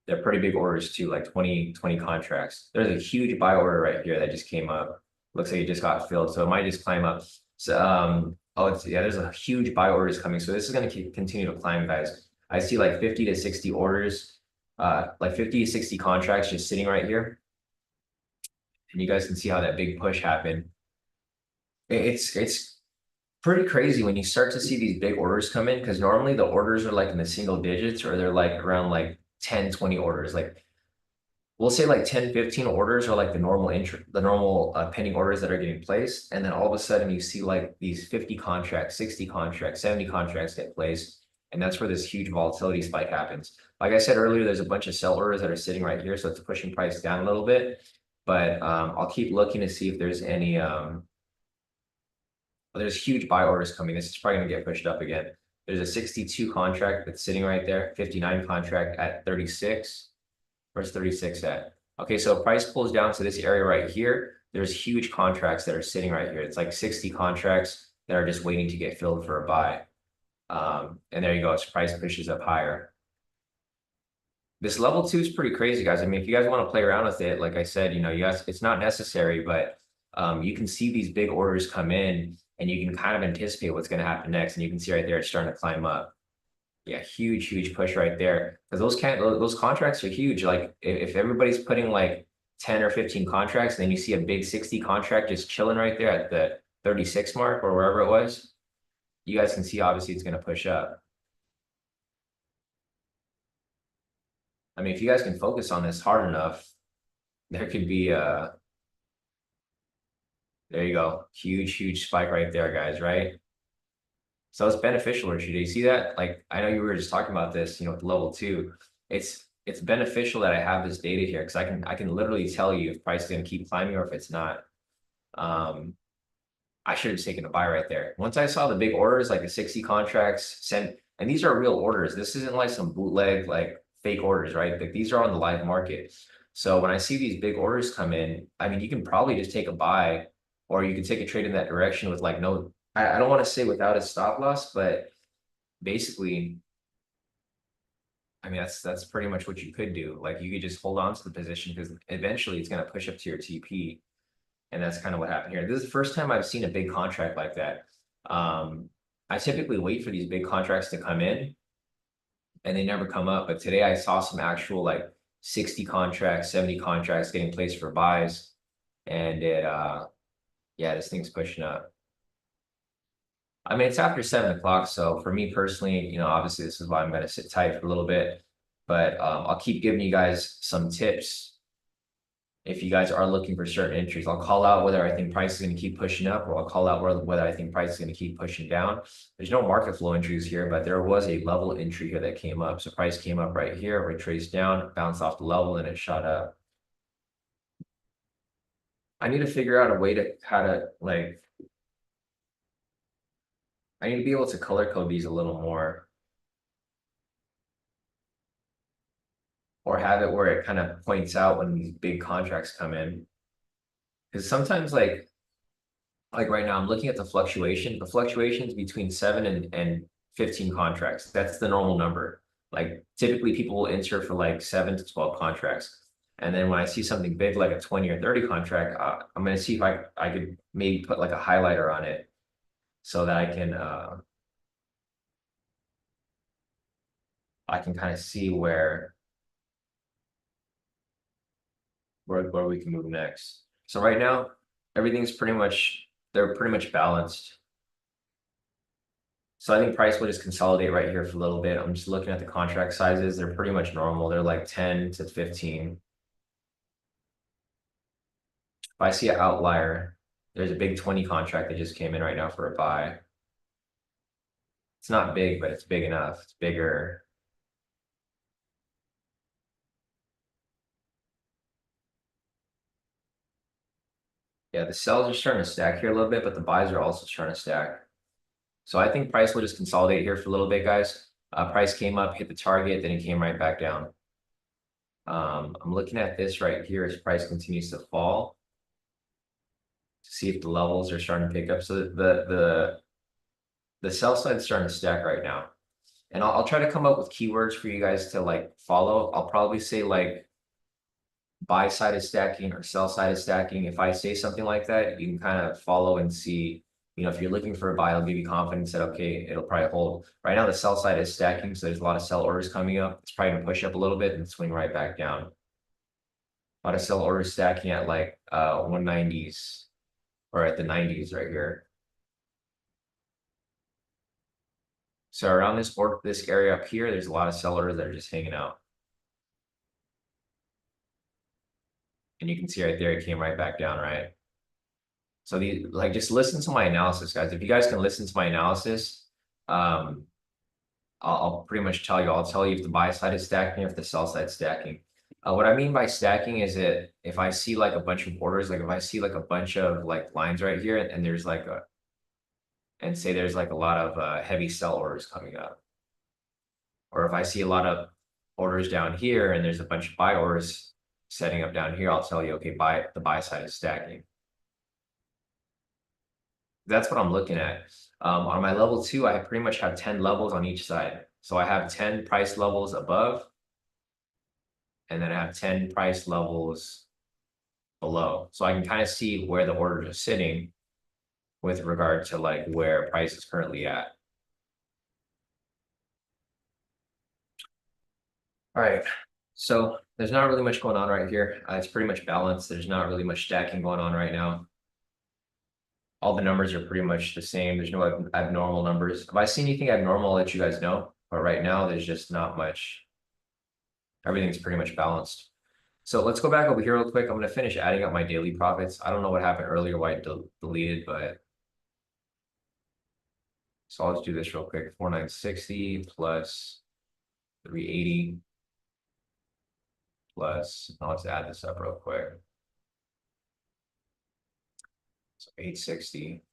They're pretty big orders too, like 20 contracts. There's a huge buy order right here that just came up. Looks like it just got filled. So it might just climb up. So, there's a huge buy orders coming. So this is going to continue to climb, guys. I see like 50 to 60 orders, like 50 to 60 contracts just sitting right here. And you guys can see how that big push happened. It's pretty crazy when you start to see these big orders come in, because normally the orders are like in the single digits, or they're like around like 10, 20 orders. Like we'll say like 10, 15 orders are like the normal pending orders that are getting placed. And then all of a sudden you see like these 50 contracts, 60 contracts, 70 contracts get placed. And that's where this huge volatility spike happens. Like I said earlier, there's a bunch of sell orders that are sitting right here. So it's pushing price down a little bit. But I'll keep looking to see if there's any, there's huge buy orders coming. This is probably going to get pushed up again. There's a 62 contract that's sitting right there, 59 contract at 36. Where's 36 at? Okay, so if price pulls down to this area right here, there's huge contracts that are sitting right here. It's like 60 contracts that are just waiting to get filled for a buy. And there you go, its price pushes up higher. This level 2 is pretty crazy, guys. I mean, if you guys want to play around with it, like I said, you guys, it's not necessary, but you can see these big orders come in and you can kind of anticipate what's going to happen next. And you can see right there, it's starting to climb up. Yeah, huge push right there. Because those contracts are huge. Like if everybody's putting like 10 or 15 contracts, and then you see a big 60 contract just chilling right there at the 36 mark or wherever it was, you guys can see obviously it's going to push up. I mean, if you guys can focus on this hard enough, there could be there you go. Huge spike right there, guys, right? So it's beneficial, Rashida. You see that? Like, I know you were just talking about this, with level 2. It's beneficial that I have this data here, because I can literally tell you if price is going to keep climbing or if it's not. I should have taken a buy right there. Once I saw the big orders, like the 60 contracts and these are real orders. This isn't like some bootleg, like fake orders, right? Like these are on the live market. So when I see these big orders come in, I mean, you can probably just take a buy, or you can take a trade in that direction with like no, I don't want to say without a stop loss, but basically, I mean, that's pretty much what you could do. Like you could just hold on to the position because eventually it's going to push up to your TP. And that's kind of what happened here. This is the first time I've seen a big contract like that. I typically wait for these big contracts to come in and they never come up. But today I saw some actual like 60 contracts, 70 contracts getting placed for buys. And yeah, this thing's pushing up. I mean, it's after 7 o'clock. So for me personally, obviously this is why I'm going to sit tight for a little bit. But I'll keep giving you guys some tips if you guys are looking for certain entries. I'll call out whether I think price is going to keep pushing up, or I'll call out whether I think price is going to keep pushing down. There's no market flow entries here, but there was a level entry here that came up. So price came up right here, retraced down, bounced off the level, and it shot up. I need to figure out a way to how to like, I need to be able to color code these a little more, or have it where it kind of points out when these big contracts come in. Because sometimes like right now, I'm looking at the fluctuation. The fluctuation is between 7 and 15 contracts. That's the normal number. Like typically people will enter for like 7 to 12 contracts. And then when I see something big like a 20 or 30 contract, I'm going to see if I could maybe put like a highlighter on it so that I can kind of see where we can move next. So right now, everything's they're pretty much balanced. So I think price will just consolidate right here for a little bit. I'm just looking at the contract sizes. They're pretty much normal. They're like 10 to 15. If I see an outlier, there's a big 20 contract that just came in right now for a buy. It's not big, but it's big enough. It's bigger. Yeah, the sells are starting to stack here a little bit, but the buys are also starting to stack. So I think price will just consolidate here for a little bit, guys. Price came up, hit the target, then it came right back down. I'm looking at this right here as price continues to fall to see if the levels are starting to pick up. So the sell side is starting to stack right now. And I'll try to come up with keywords for you guys to like follow. I'll probably say like buy side is stacking or sell side is stacking. If I say something like that, you can kind of follow and see, if you're looking for a buy, it'll give you confidence that, okay, it'll probably hold. Right now, the sell side is stacking, so there's a lot of sell orders coming up. It's probably gonna push up a little bit and swing right back down. A lot of sell orders stacking at like 190s or at the 90s right here. So around this area up here, there's a lot of sellers that are just hanging out. And you can see right there, it came right back down, right? So just listen to my analysis, guys. If you guys can listen to my analysis, I'll pretty much tell you. I'll tell you if the buy side is stacking or if the sell side is stacking. What I mean by stacking is that if I see like a bunch of orders, like if I see like a bunch of like lines right here, and there's like and say there's like a lot of heavy sell orders coming up, or if I see a lot of orders down here and there's a bunch of buy orders setting up down here, I'll tell you, okay, the buy side is stacking. That's what I'm looking at. On my level 2, I pretty much have 10 levels on each side. So I have 10 price levels above, and then I have 10 price levels below. So I can kind of see where the orders are sitting with regard to like where price is currently at. All right. So there's not really much going on right here. It's pretty much balanced. There's not really much stacking going on right now. All the numbers are pretty much the same. There's no abnormal numbers. If I see anything abnormal, I'll let you guys know. But right now, there's just not much. Everything's pretty much balanced. So let's go back over here real quick. I'm going to finish adding up my daily profits. I don't know what happened earlier, why it deleted, but so I'll just do this real quick. 4960 plus 380 plus, now let's add this up real quick. So 860,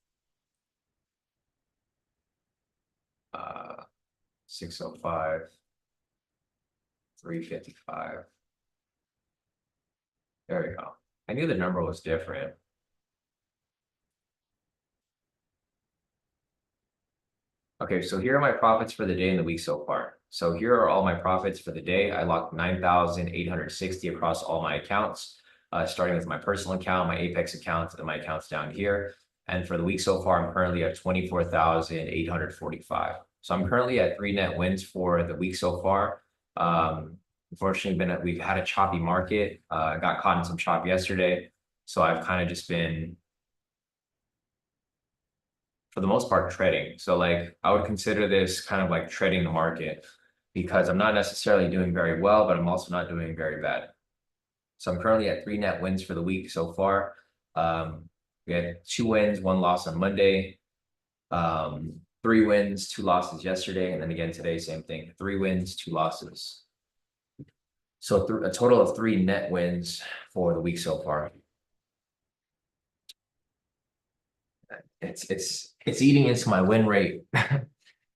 605, 355. There we go. I knew the number was different. Okay, so here are my profits for the day and the week so far. So here are all my profits for the day. I locked 9,860 across all my accounts, starting with my personal account, my Apex account, and my accounts down here. And for the week so far, I'm currently at 24,845. So I'm currently at 3 net wins for the week so far. Unfortunately, we've had a choppy market. Got caught in some chop yesterday. So I've kind of just been, for the most part, trading. So like I would consider this kind of like trading the market because I'm not necessarily doing very well, but I'm also not doing very bad. So I'm currently at 3 net wins for the week so far. We had 2 wins, 1 loss on Monday, 3 wins, 2 losses yesterday, and then again today, same thing, 3 wins, 2 losses. So a total of 3 net wins for the week so far. It's eating into my win rate.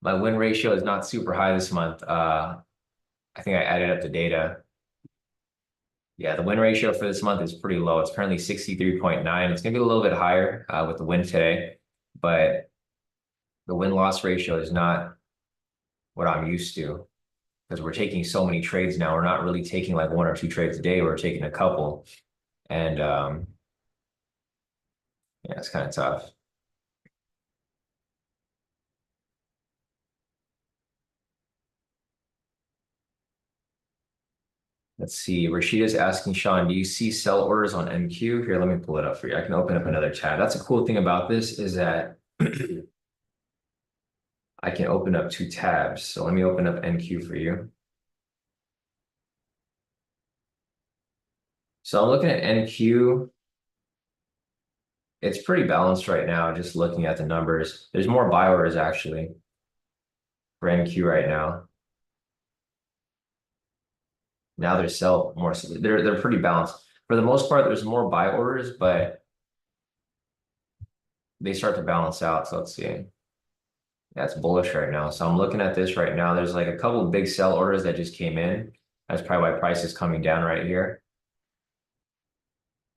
My win ratio is not super high this month. I think I added up the data. Yeah, the win ratio for this month is pretty low. It's currently 63.9. It's gonna be a little bit higher with the win today, but the win-loss ratio is not what I'm used to because we're taking so many trades now. We're not really taking like 1 or 2 trades a day. We're taking a couple. And yeah, it's kind of tough. Let's see. Rashida's asking Sean, do you see sell orders on NQ? Here, let me pull it up for you. I can open up another tab. That's a cool thing about this is that I can open up 2 tabs. So let me open up NQ for you. So I'm looking at NQ. It's pretty balanced right now, just looking at the numbers. There's more buy orders actually for NQ right now. Now there's sell more. They're pretty balanced. For the most part, there's more buy orders, but they start to balance out. So let's see. That's bullish right now. So I'm looking at this right now. There's like a couple of big sell orders that just came in. That's probably why price is coming down right here.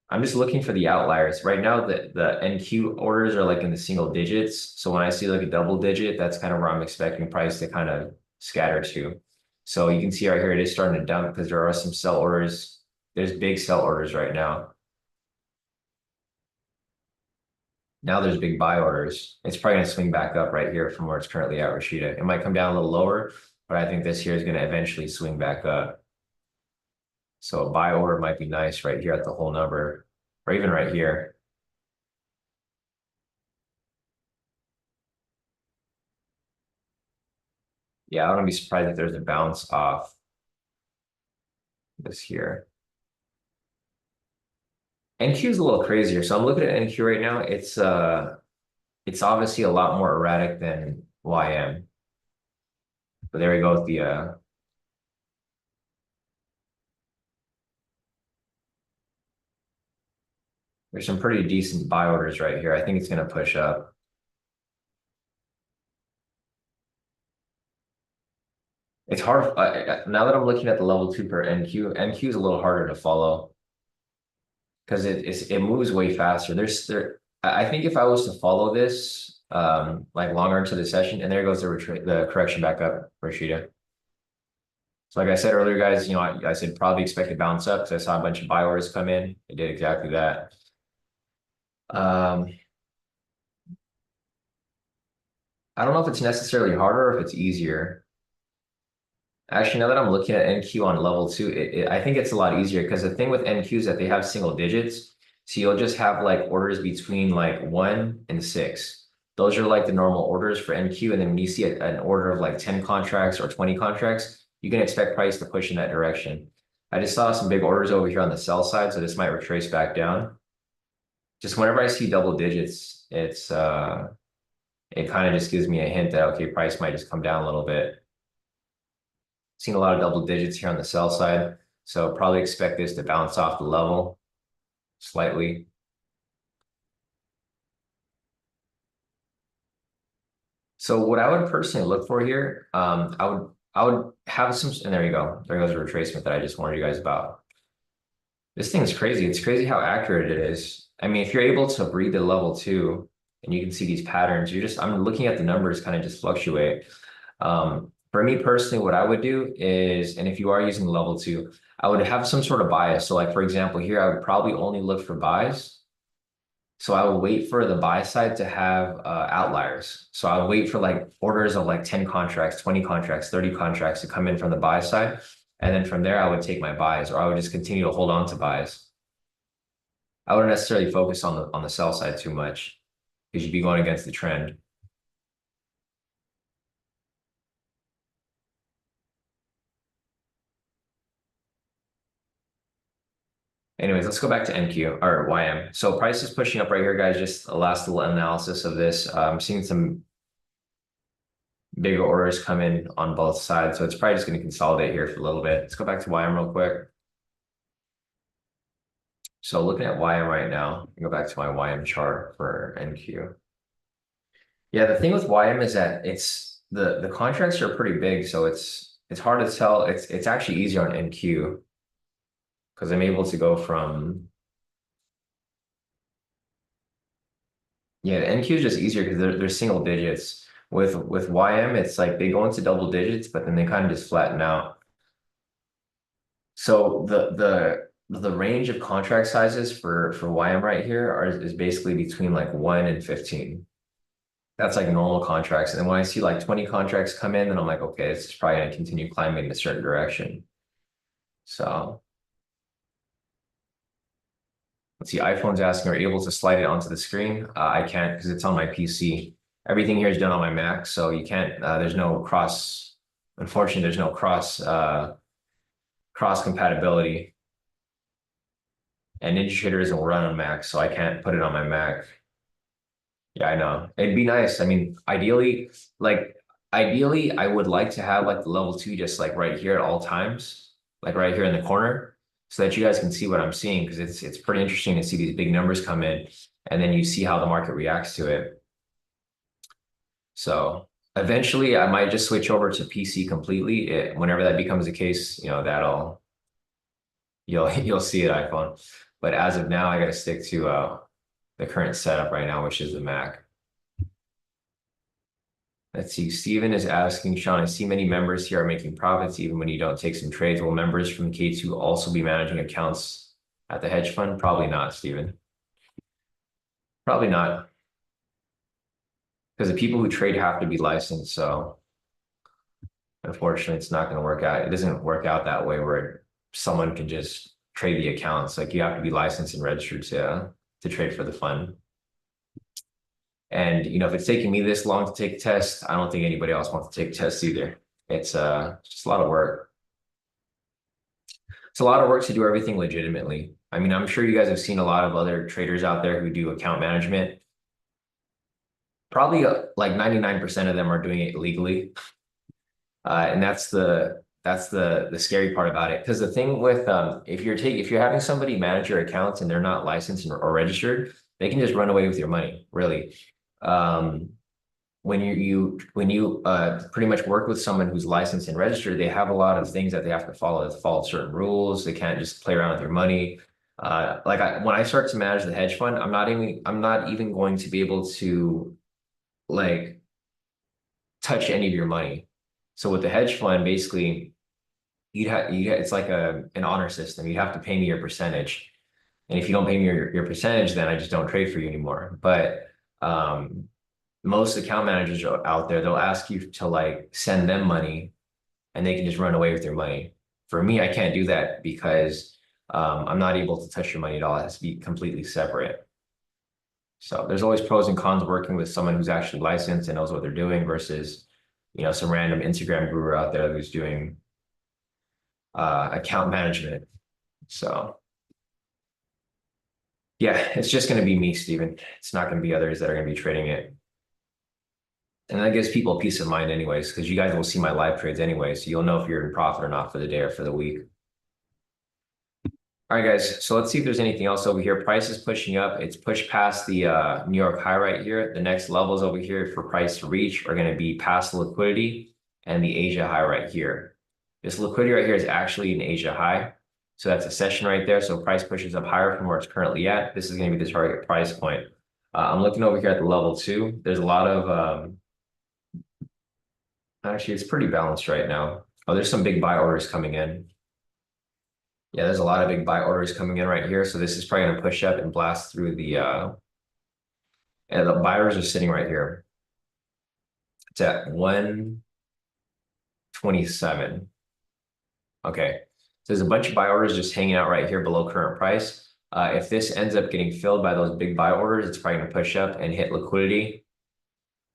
I'm just looking for the outliers. Right now, the NQ orders are like in the single digits. So when I see like a double digit, that's kind of where I'm expecting price to kind of scatter to. So you can see right here, it is starting to dump because there are some sell orders. There's big sell orders right now. Now there's big buy orders. It's probably going to swing back up right here from where it's currently at, Rashida. It might come down a little lower, but I think this here is going to eventually swing back up. So a buy order might be nice right here at the whole number, or even right here. Yeah, I wouldn't be surprised if there's a bounce off this here. NQ is a little crazier. So I'm looking at NQ right now. It's obviously a lot more erratic than YM. But there we go with the there's some pretty decent buy orders right here. I think it's going to push up. It's hard now that I'm looking at the level 2 per NQ is a little harder to follow because it moves way faster. I think if I was to follow this like longer into the session, and there goes the correction back up, Rashida. So like I said earlier, guys, I said probably expect to bounce up because I saw a bunch of buy orders come in. It did exactly that. I don't know if it's necessarily harder or if it's easier. Actually, now that I'm looking at NQ on level 2, I think it's a lot easier because the thing with NQ is that they have single digits. So you'll just have like orders between like 1 and 6. Those are like the normal orders for NQ. And then when you see an order of like 10 contracts or 20 contracts, you can expect price to push in that direction. I just saw some big orders over here on the sell side, so this might retrace back down. Just whenever I see double digits, it kind of just gives me a hint that, okay, price might just come down a little bit. Seen a lot of double digits here on the sell side, so probably expect this to bounce off the level slightly. So what I would personally look for here, I would have some, and there you go. There goes a retracement that I just warned you guys about. This thing is crazy. It's crazy how accurate it is. I mean, if you're able to read the level two and you can see these patterns, I'm looking at the numbers kind of just fluctuate. For me personally, what I would do is, and if you are using level two, I would have some sort of bias. So like, for example, here, I would probably only look for buys. So I would wait for the buy side to have outliers. So I would wait for like orders of like 10 contracts, 20 contracts, 30 contracts to come in from the buy side. And then from there, I would take my buys, or I would just continue to hold on to buys. I wouldn't necessarily focus on the sell side too much because you'd be going against the trend. Anyways, let's go back to NQ or YM. So price is pushing up right here, guys. Just a last little analysis of this. I'm seeing some bigger orders come in on both sides. So it's probably just going to consolidate here for a little bit. Let's go back to YM real quick. So looking at YM right now, go back to my YM chart for NQ. Yeah, the thing with YM is that it's the contracts are pretty big, so it's hard to tell. It's actually easier on NQ because I'm able to go from yeah, the NQ is just easier because they're single digits. With YM, it's like they go into double digits, but then they kind of just flatten out. So the range of contract sizes for YM right here is basically between like 1 and 15. That's like normal contracts. And then when I see like 20 contracts come in, then I'm like, okay, this is probably going to continue climbing in a certain direction. So let's see, iPhone's asking, are you able to slide it onto the screen? I can't because it's on my PC. Everything here is done on my Mac, so you can't, there's no cross, unfortunately, there's no cross compatibility. And NinjaTrader isn't run on Mac, so I can't put it on my Mac. Yeah, I know. It'd be nice. I mean, ideally, I would like to have like the level two just like right here at all times, like right here in the corner, so that you guys can see what I'm seeing because it's pretty interesting to see these big numbers come in and then you see how the market reacts to it. So eventually I might just switch over to PC completely. Whenever that becomes the case, that'll you'll see it iPhone. But as of now, I got to stick to the current setup right now, which is the Mac. Let's see. Steven is asking, Sean, I see many members here are making profits even when you don't take some trades. Will members from K2 also be managing accounts at the hedge fund? Probably not, Steven. Probably not. Because the people who trade have to be licensed. So unfortunately, it's not going to work out. It doesn't work out that way where someone can just trade the accounts. Like you have to be licensed and registered to trade for the fund. And if it's taking me this long to take a test, I don't think anybody else wants to take tests either. It's just a lot of work. It's a lot of work to do everything legitimately. I mean, I'm sure you guys have seen a lot of other traders out there who do account management. Probably like 99% of them are doing it illegally. And that's the scary part about it. Because the thing with if you're having somebody manage your accounts and they're not licensed or registered, they can just run away with your money, really. When you pretty much work with someone who's licensed and registered, they have a lot of things that they have to follow. They follow certain rules. They can't just play around with your money. When I start to manage the hedge fund, I'm not even going to be able to like touch any of your money. So with the hedge fund, basically, it's like an honor system. You have to pay me your percentage. And if you don't pay me your percentage, then I just don't trade for you anymore. But most account managers are out there, they'll ask you to like send them money and they can just run away with your money. For me, I can't do that because I'm not able to touch your money at all. It has to be completely separate. So there's always pros and cons working with someone who's actually licensed and knows what they're doing versus, some random Instagram guru out there who's doing account management. So yeah, it's just going to be me, Steven. It's not going to be others that are going to be trading it. And that gives people peace of mind anyways, because you guys will see my live trades anyway. So you'll know if you're in profit or not for the day or for the week. All right, guys. So let's see if there's anything else over here. Price is pushing up. It's pushed past the New York high right here. The next levels over here for price to reach are going to be past the liquidity and the Asia high right here. This liquidity right here is actually an Asia high. So that's a session right there. So price pushes up higher from where it's currently at. This is going to be the target price point. I'm looking over here at the level 2. There's a lot of actually, it's pretty balanced right now. Oh, there's some big buy orders coming in. Yeah, there's a lot of big buy orders coming in right here. So this is probably going to push up and blast through and the buyers are sitting right here. It's at 127. Okay. So there's a bunch of buy orders just hanging out right here below current price. If this ends up getting filled by those big buy orders, it's probably going to push up and hit liquidity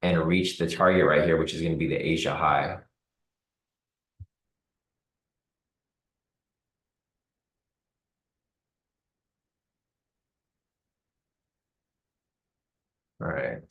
and reach the target right here, which is going to be the Asia high. All right.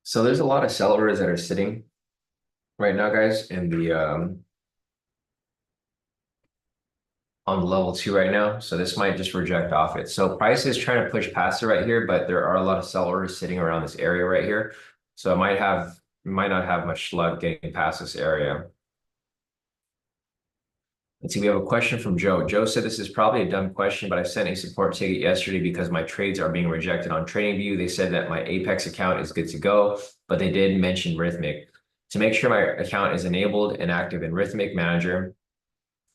So there's a lot of sellers that are sitting right now, guys, in the on level 2 right now. So this might just reject off it. So price is trying to push past it right here, but there are a lot of sellers sitting around this area right here. So it might not have much luck getting past this area. Let's see, we have a question from Joe. Joe said this is probably a dumb question, but I sent a support ticket yesterday because my trades are being rejected on TradingView. They said that my Apex account is good to go, but they did mention Rhythmic. To make sure my account is enabled and active in Rhythmic Manager,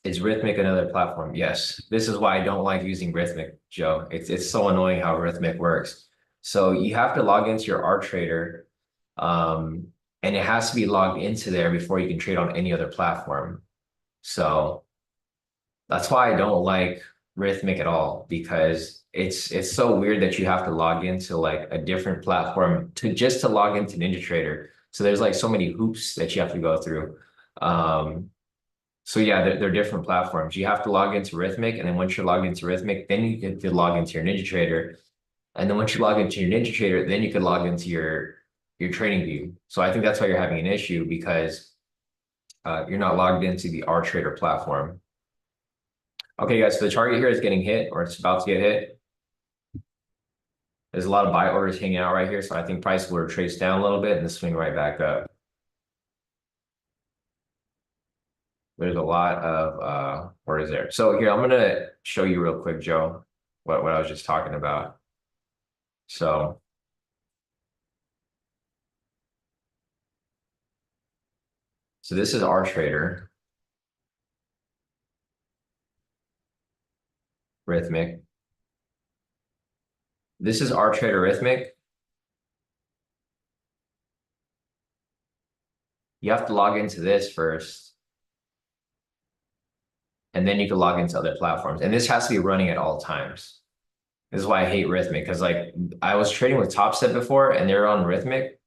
is Rhythmic another platform? Yes. This is why I don't like using Rhythmic, Joe. It's so annoying how Rhythmic works. So you have to log into your R Trader, and it has to be logged into there before you can trade on any other platform. So that's why I don't like Rhythmic at all, because it's so weird that you have to log into like a different platform to log into NinjaTrader. So there's like so many hoops that you have to go through. So yeah, they're different platforms. You have to log into Rhythmic, and then once you're logged into Rhythmic, then you get to log into your NinjaTrader. And then once you log into your NinjaTrader, then you can log into your TradingView. So I think that's why you're having an issue, because you're not logged into the R Trader platform. Okay, guys, so the target here is getting hit, or it's about to get hit. There's a lot of buy orders hanging out right here, so I think price will retrace down a little bit and then swing right back up. There's a lot of orders there. So here, I'm gonna show you real quick, Joe, what I was just talking about. So this is R Trader, Rhythmic. This is R Trader Rhythmic. You have to log into this first, and then you can log into other platforms. And this has to be running at all times. This is why I hate Rhythmic, because like I was trading with Top Step before, and they're on Rhythmic,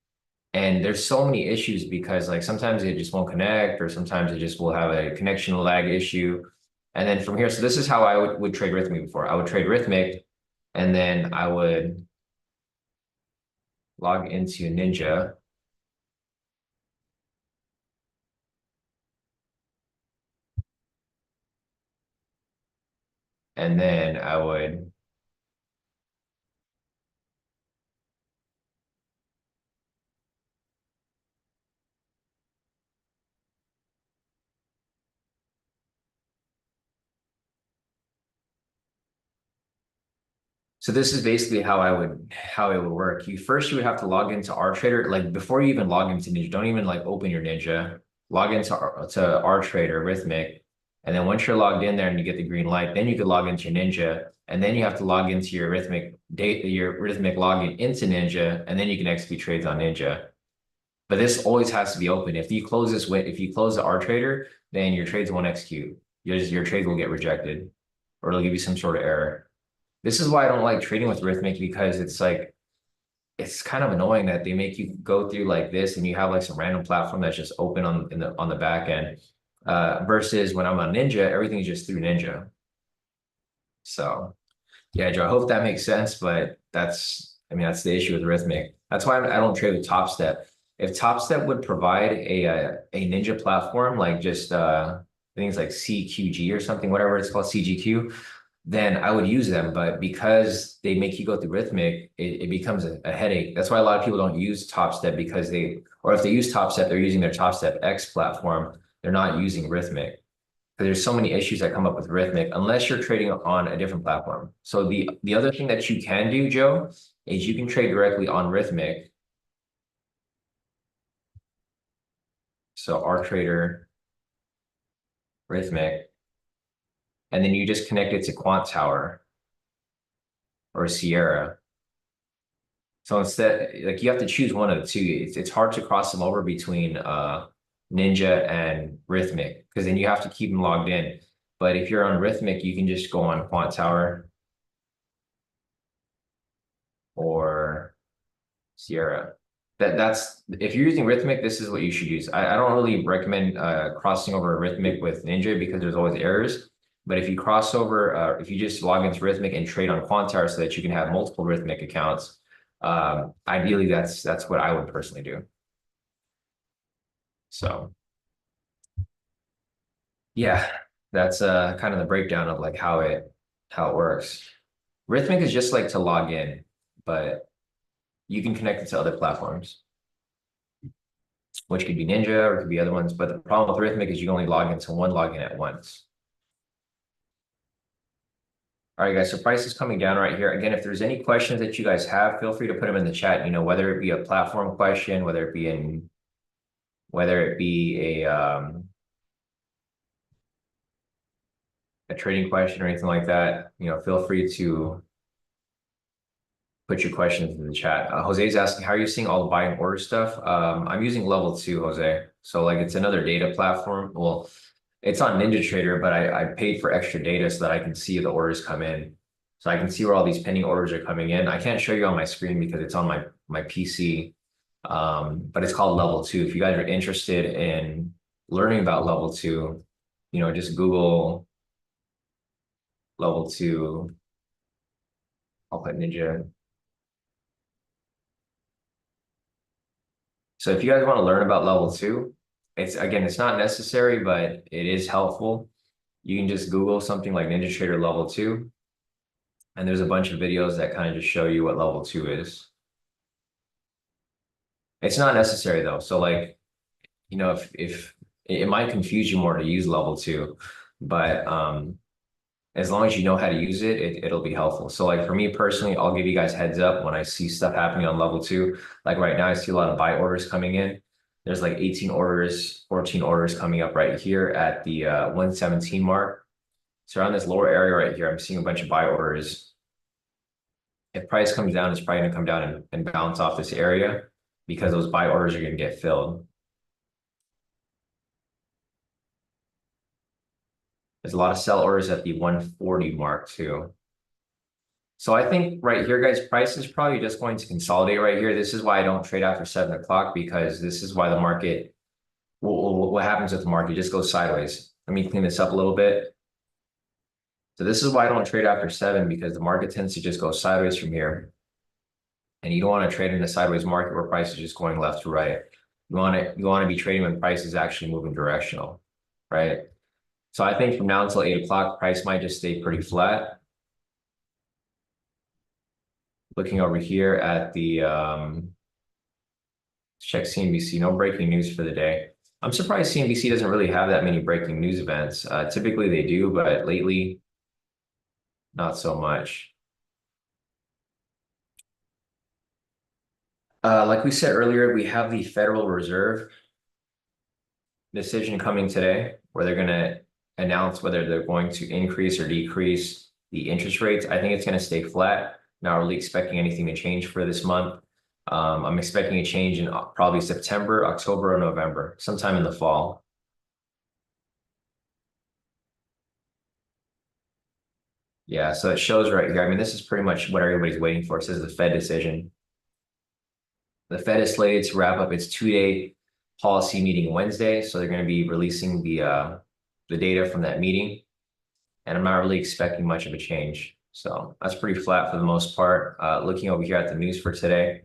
and there's so many issues because like sometimes it just won't connect, or sometimes it just will have a connection lag issue. And then from here, so this is how I would trade Rhythmic before. I would trade Rhythmic, and then I would log into Ninja. And then I would So this is basically how it would work. You would have to log into R Trader. Like before you even log into Ninja, don't even like open your Ninja, log into R Trader Rhythmic. And then once you're logged in there and you get the green light, then you could log into your Ninja. And then you have to log into your Rhythmic login into Ninja, and then you can execute trades on Ninja. But this always has to be open. If you close the R Trader, then your trades won't execute. Your trades will get rejected, or it'll give you some sort of error. This is why I don't like trading with Rhythmic, because it's like, it's kind of annoying that they make you go through like this and you have like some random platform that's just open on the back end. Versus when I'm on Ninja, everything's just through Ninja. So yeah, Joe, I hope that makes sense, but that's the issue with Rhythmic. That's why I don't trade with Top Step. If Top Step would provide a Ninja platform, like just things like CQG or something, whatever it's called, CGQ, then I would use them. But because they make you go through Rhythmic, it becomes a headache. That's why a lot of people don't use Top Step, because or if they use Top Step, they're using their Top Step X platform. They're not using Rhythmic. Because there's so many issues that come up with Rhythmic unless you're trading on a different platform. So the other thing that you can do, Joe, is you can trade directly on Rhythmic. So our trader Rhythmic, and then you just connect it to Quant Tower or Sierra. So instead, like, you have to choose one of the two. It's hard to cross them over between Ninja and Rhythmic, because then you have to keep them logged in. But if you're on Rhythmic, you can just go on Quant Tower or Sierra. That's if you're using Rhythmic, this is what you should use. I don't really recommend crossing over Rhythmic with Ninja because there's always errors. But if you cross over, if you just log into Rhythmic and trade on Quantar so that you can have multiple Rhythmic accounts, ideally that's what I would personally do. So yeah, that's kind of the breakdown of like how it works. Rhythmic is just like to log in, but you can connect it to other platforms, which could be Ninja or it could be other ones. But the problem with Rhythmic is you can only log into one login at once. All right, guys, so price is coming down right here. Again, if there's any questions that you guys have, feel free to put them in the chat, whether it be a platform question, whether it be a trading question or anything like that, feel free to put your questions in the chat. Jose's asking, how are you seeing all the buy and order stuff? I'm using level 2, Jose. So like it's another data platform. Well, it's on NinjaTrader, but I paid for extra data so that I can see the orders come in. So I can see where all these pending orders are coming in. I can't show you on my screen because it's on my PC, but it's called level 2. If you guys are interested in learning about level 2, just Google level 2. I'll put Ninja. So if you guys want to learn about level 2, it's not necessary, but it is helpful. You can just Google something like NinjaTrader level 2, and there's a bunch of videos that kind of just show you what level 2 is. It's not necessary though. So like, if it might confuse you more to use level 2, but as long as you know how to use it, it'll be helpful. So like for me personally, I'll give you guys heads up when I see stuff happening on level 2. Like right now, I see a lot of buy orders coming in. There's like 18 orders, 14 orders coming up right here at the 117 mark. So around this lower area right here, I'm seeing a bunch of buy orders. If price comes down, it's probably going to come down and bounce off this area because those buy orders are going to get filled. There's a lot of sell orders at the 140 mark too. So I think right here, guys, price is probably just going to consolidate right here. This is why I don't trade after 7 o'clock, because this is why the market, what happens with the market, just goes sideways. Let me clean this up a little bit. So this is why I don't trade after 7, because the market tends to just go sideways from here. And you don't want to trade in a sideways market where price is just going left to right. You want to be trading when price is actually moving directional, right? So I think from now until 8 o'clock, price might just stay pretty flat. Looking over here at the check CNBC, no breaking news for the day. I'm surprised CNBC doesn't really have that many breaking news events. Typically they do, but lately, not so much. Like we said earlier, we have the Federal Reserve decision coming today, where they're going to announce whether they're going to increase or decrease the interest rates. I think it's going to stay flat. Not really expecting anything to change for this month. I'm expecting a change in probably September, October, or November, sometime in the fall. Yeah, so it shows right here. I mean, this is pretty much what everybody's waiting for. It says the Fed decision. The Fed is slated to wrap up its 2-day policy meeting Wednesday, so they're going to be releasing the data from that meeting, and I'm not really expecting much of a change. So that's pretty flat for the most part. Looking over here at the news for today,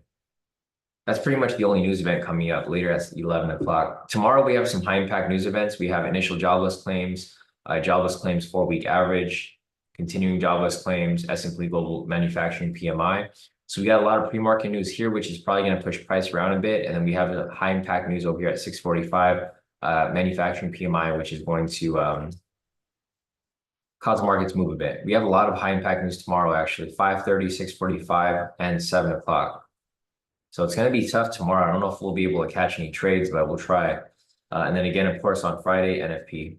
That's pretty much the only news event coming up later at 11 o'clock. Tomorrow, we have some high impact news events. We have initial jobless claims, jobless claims 4-week average, continuing jobless claims, S&P Global Manufacturing PMI. So we got a lot of pre-market news here, which is probably going to push price around a bit. And then we have the high impact news over here at 6:45, manufacturing PMI, which is going to cause markets move a bit. We have a lot of high impact news tomorrow, actually, 5:30, 6:45, and 7 o'clock. So it's going to be tough tomorrow. I don't know if we'll be able to catch any trades, but we'll try. And then again, of course, on Friday, NFP.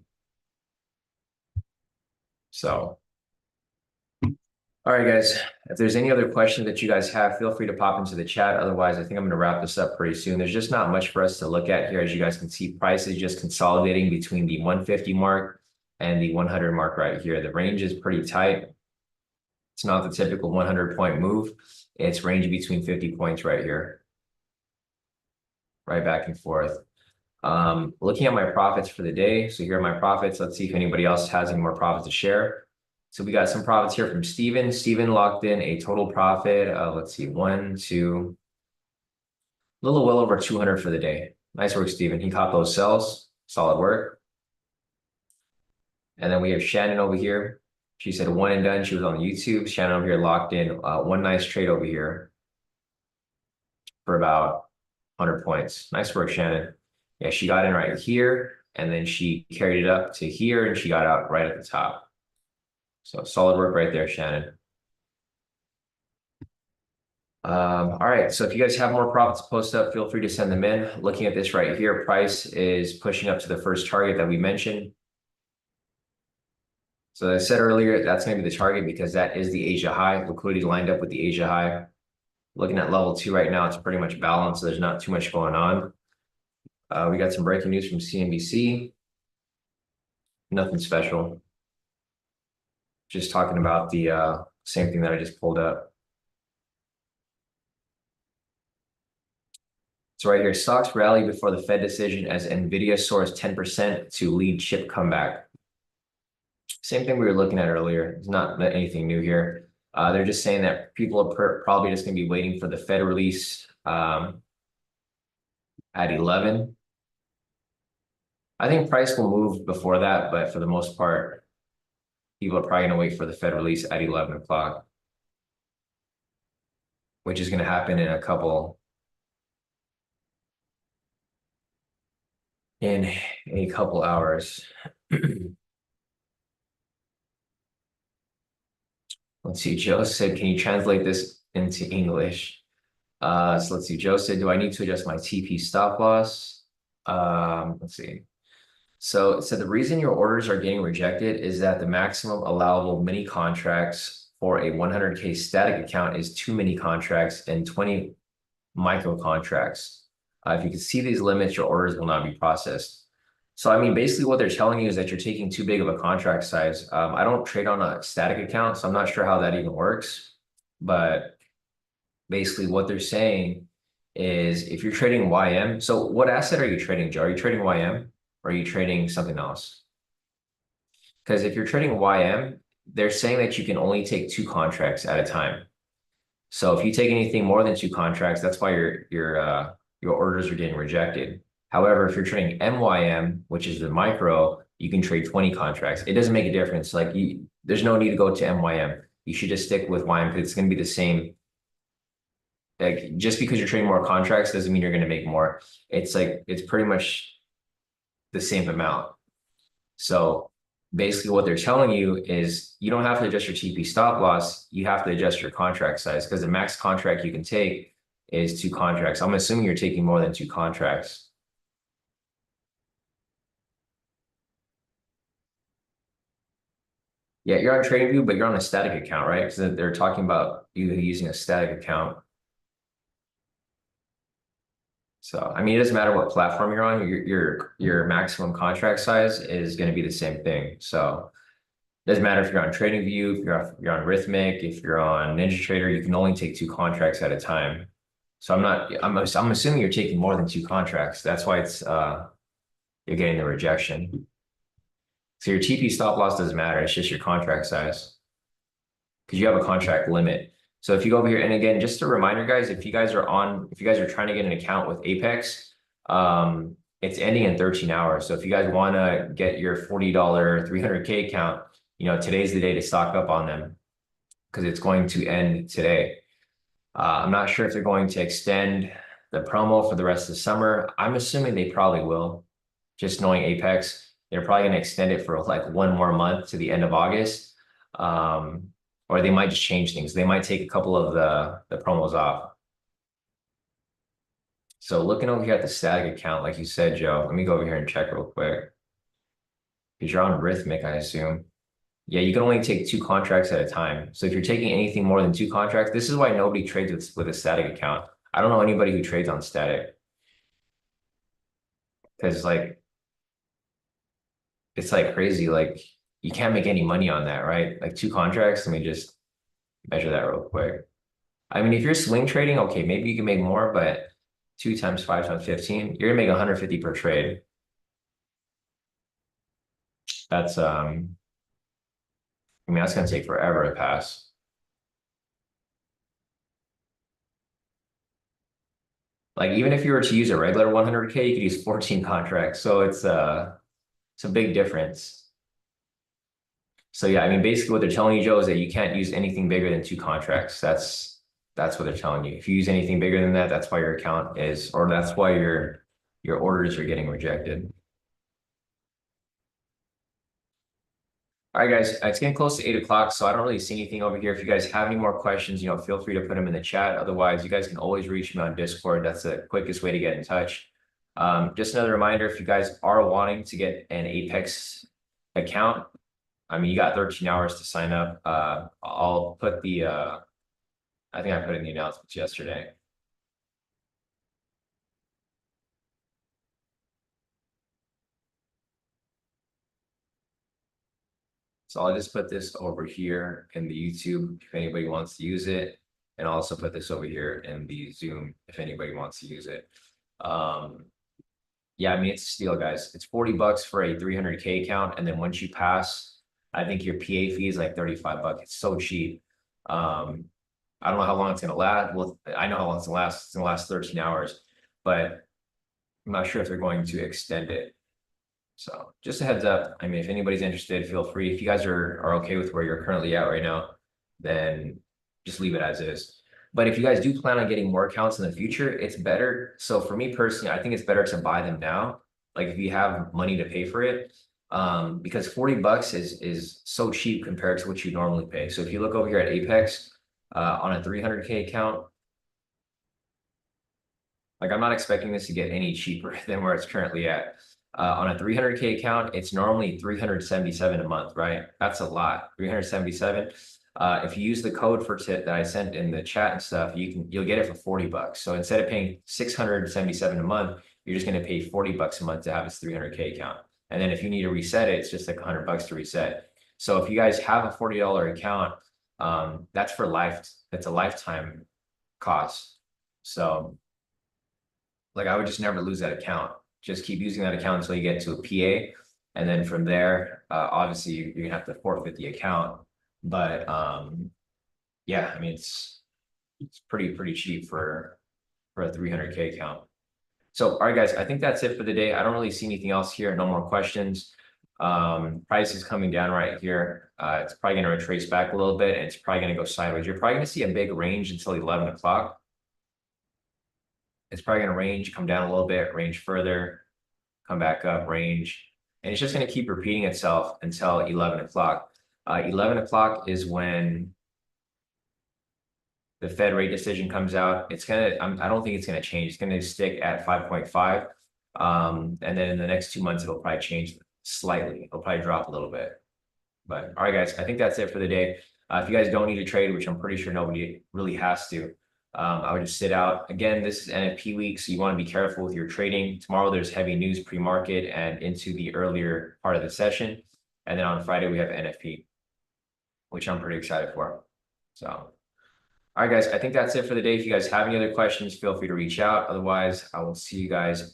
So, all right, guys, if there's any other questions that you guys have, feel free to pop into the chat. Otherwise, I think I'm going to wrap this up pretty soon. There's just not much for us to look at here. As you guys can see, price is just consolidating between the 150 mark and the 100 mark right here. The range is pretty tight. It's not the typical 100-point move. It's ranging between 50 points right here. Right back and forth. Looking at my profits for the day. So here are my profits. Let's see if anybody else has any more profits to share. So we got some profits here from Steven. Steven locked in a total profit. Let's see, a little well over 200 for the day. Nice work, Steven. He caught those sells. Solid work. And then we have Shannon over here. She said one and done. She was on YouTube. Shannon over here locked in one nice trade over here for about 100 points. Nice work, Shannon. Yeah, she got in right here, and then she carried it up to here, and she got out right at the top. So solid work right there, Shannon. All right, so if you guys have more profits to post up, feel free to send them in. Looking at this right here, price is pushing up to the first target that we mentioned. So as I said earlier, that's going to be the target because that is the Asia high. Liquidity lined up with the Asia high. Looking at level 2 right now, it's pretty much balanced. So there's not too much going on. We got some breaking news from CNBC. Nothing special. Just talking about the same thing that I just pulled up. So right here, stocks rally before the Fed decision as NVIDIA soars 10% to lead chip comeback. Same thing we were looking at earlier. It's not anything new here. They're just saying that people are probably just going to be waiting for the Fed release at 11. I think price will move before that, but for the most part, people are probably going to wait for the Fed release at 11 o'clock, which is going to happen in a couple hours. Let's see. Joe said, can you translate this into English? So let's see. Joe said, do I need to adjust my TP stop loss? Let's see. So it said the reason your orders are getting rejected is that the maximum allowable mini contracts for a 100K static account is 2 mini contracts and 20 micro contracts. If you can see these limits, your orders will not be processed. So, I mean, basically what they're telling you is that you're taking too big of a contract size. I don't trade on a static account, so I'm not sure how that even works. But basically what they're saying is if you're trading YM, so what asset are you trading, Joe? Are you trading YM or are you trading something else? Because if you're trading YM, they're saying that you can only take 2 contracts at a time. So if you take anything more than 2 contracts, that's why your orders are getting rejected. However, if you're trading MYM, which is the micro, you can trade 20 contracts. It doesn't make a difference. Like there's no need to go to MYM. You should just stick with YM because it's going to be the same. Like just because you're trading more contracts doesn't mean you're going to make more. It's like it's pretty much the same amount. So basically what they're telling you is you don't have to adjust your TP stop loss. You have to adjust your contract size because the max contract you can take is 2 contracts. I'm assuming you're taking more than 2 contracts. Yeah, you're on TradingView, but you're on a static account, right? Because they're talking about you using a static account. So, I mean, it doesn't matter what platform you're on. Your maximum contract size is going to be the same thing. So, it doesn't matter if you're on TradingView, if you're on Rhythmic, if you're on NinjaTrader, you can only take 2 contracts at a time. So, I'm assuming you're taking more than 2 contracts. That's why it's you're getting the rejection. So your TP stop loss doesn't matter. It's just your contract size because you have a contract limit. So if you go over here, and again, just a reminder, guys, if you guys are trying to get an account with Apex, it's ending in 13 hours. So if you guys want to get your $40 300K account, today's the day to stock up on them because it's going to end today. I'm not sure if they're going to extend the promo for the rest of the summer. I'm assuming they probably will. Just knowing Apex, they're probably going to extend it for like one more month to the end of August. Or they might just change things. They might take a couple of the promos off. So looking over here at the static account, like you said, Joe, let me go over here and check real quick. Because you're on Rhythmic, I assume. Yeah, you can only take 2 contracts at a time. So if you're taking anything more than 2 contracts, this is why nobody trades with a static account. I don't know anybody who trades on static. Because it's like crazy. Like you can't make any money on that, right? Like 2 contracts. Let me just measure that real quick. I mean, if you're swing trading, okay, maybe you can make more, but 2 times 5 times 15, you're gonna make 150 per trade. That's I mean, that's gonna take forever to pass. Like even if you were to use a regular 100K, you could use 14 contracts. So it's a big difference. So yeah, I mean, basically what they're telling you, Joe, is that you can't use anything bigger than 2 contracts. That's what they're telling you. If you use anything bigger than that, that's why your account is, or that's why your orders are getting rejected. All right, guys, it's getting close to 8 o'clock, so I don't really see anything over here. If you guys have any more questions, feel free to put them in the chat. Otherwise, you guys can always reach me on Discord. That's the quickest way to get in touch. Just another reminder, if you guys are wanting to get an Apex account, I mean, you got 13 hours to sign up. I'll put I think I put in the announcements yesterday. So I'll just put this over here in the YouTube if anybody wants to use it. And I'll also put this over here in the Zoom if anybody wants to use it. Yeah, I mean, it's a steal, guys. It's $40 for a 300K account. And then once you pass, I think your PA fee is like $35. It's so cheap. I don't know how long it's going to last. Well, I know how long it's going to last. It's going to last 13 hours, but I'm not sure if they're going to extend it. So just a heads up. I mean, if anybody's interested, feel free. If you guys are okay with where you're currently at right now, then just leave it as is. But if you guys do plan on getting more accounts in the future, it's better. So for me personally, I think it's better to buy them now. Like if you have money to pay for it, because $40 is so cheap compared to what you normally pay. So if you look over here at Apex, on a 300K account, like I'm not expecting this to get any cheaper than where it's currently at. On a 300K account, it's normally 377 a month, right? That's a lot, 377. If you use the code for tip that I sent in the chat and stuff, you'll get it for $40. So instead of paying 677 a month, you're just going to pay $40 a month to have this 300K account. And then if you need to reset it, it's just like $100 to reset. So if you guys have a $40 account, that's for life. That's a lifetime cost. So like I would just never lose that account. Just keep using that account until you get to a PA. And then from there, obviously you're gonna have to forfeit the account. But yeah, I mean it's pretty cheap for a 300K account. So all right, guys, I think that's it for the day. I don't really see anything else here. No more questions. Price is coming down right here. It's probably gonna retrace back a little bit and it's probably gonna go sideways. You're probably gonna see a big range until 11 o'clock. It's probably going to come down a little bit, range further, come back up, range. And it's just going to keep repeating itself until 11 o'clock. 11 o'clock is when the Fed rate decision comes out. I don't think it's going to change. It's going to stick at 5.5. And then in the next 2 months, it'll probably change slightly. It'll probably drop a little bit. But all right, guys, I think that's it for the day. If you guys don't need to trade, which I'm pretty sure nobody really has to, I would just sit out. Again, this is NFP week, so you want to be careful with your trading. Tomorrow, there's heavy news pre-market and into the earlier part of the session. And then on Friday, we have NFP, which I'm pretty excited for. So, all right, guys, I think that's it for the day. If you guys have any other questions, feel free to reach out. Otherwise, I will see you guys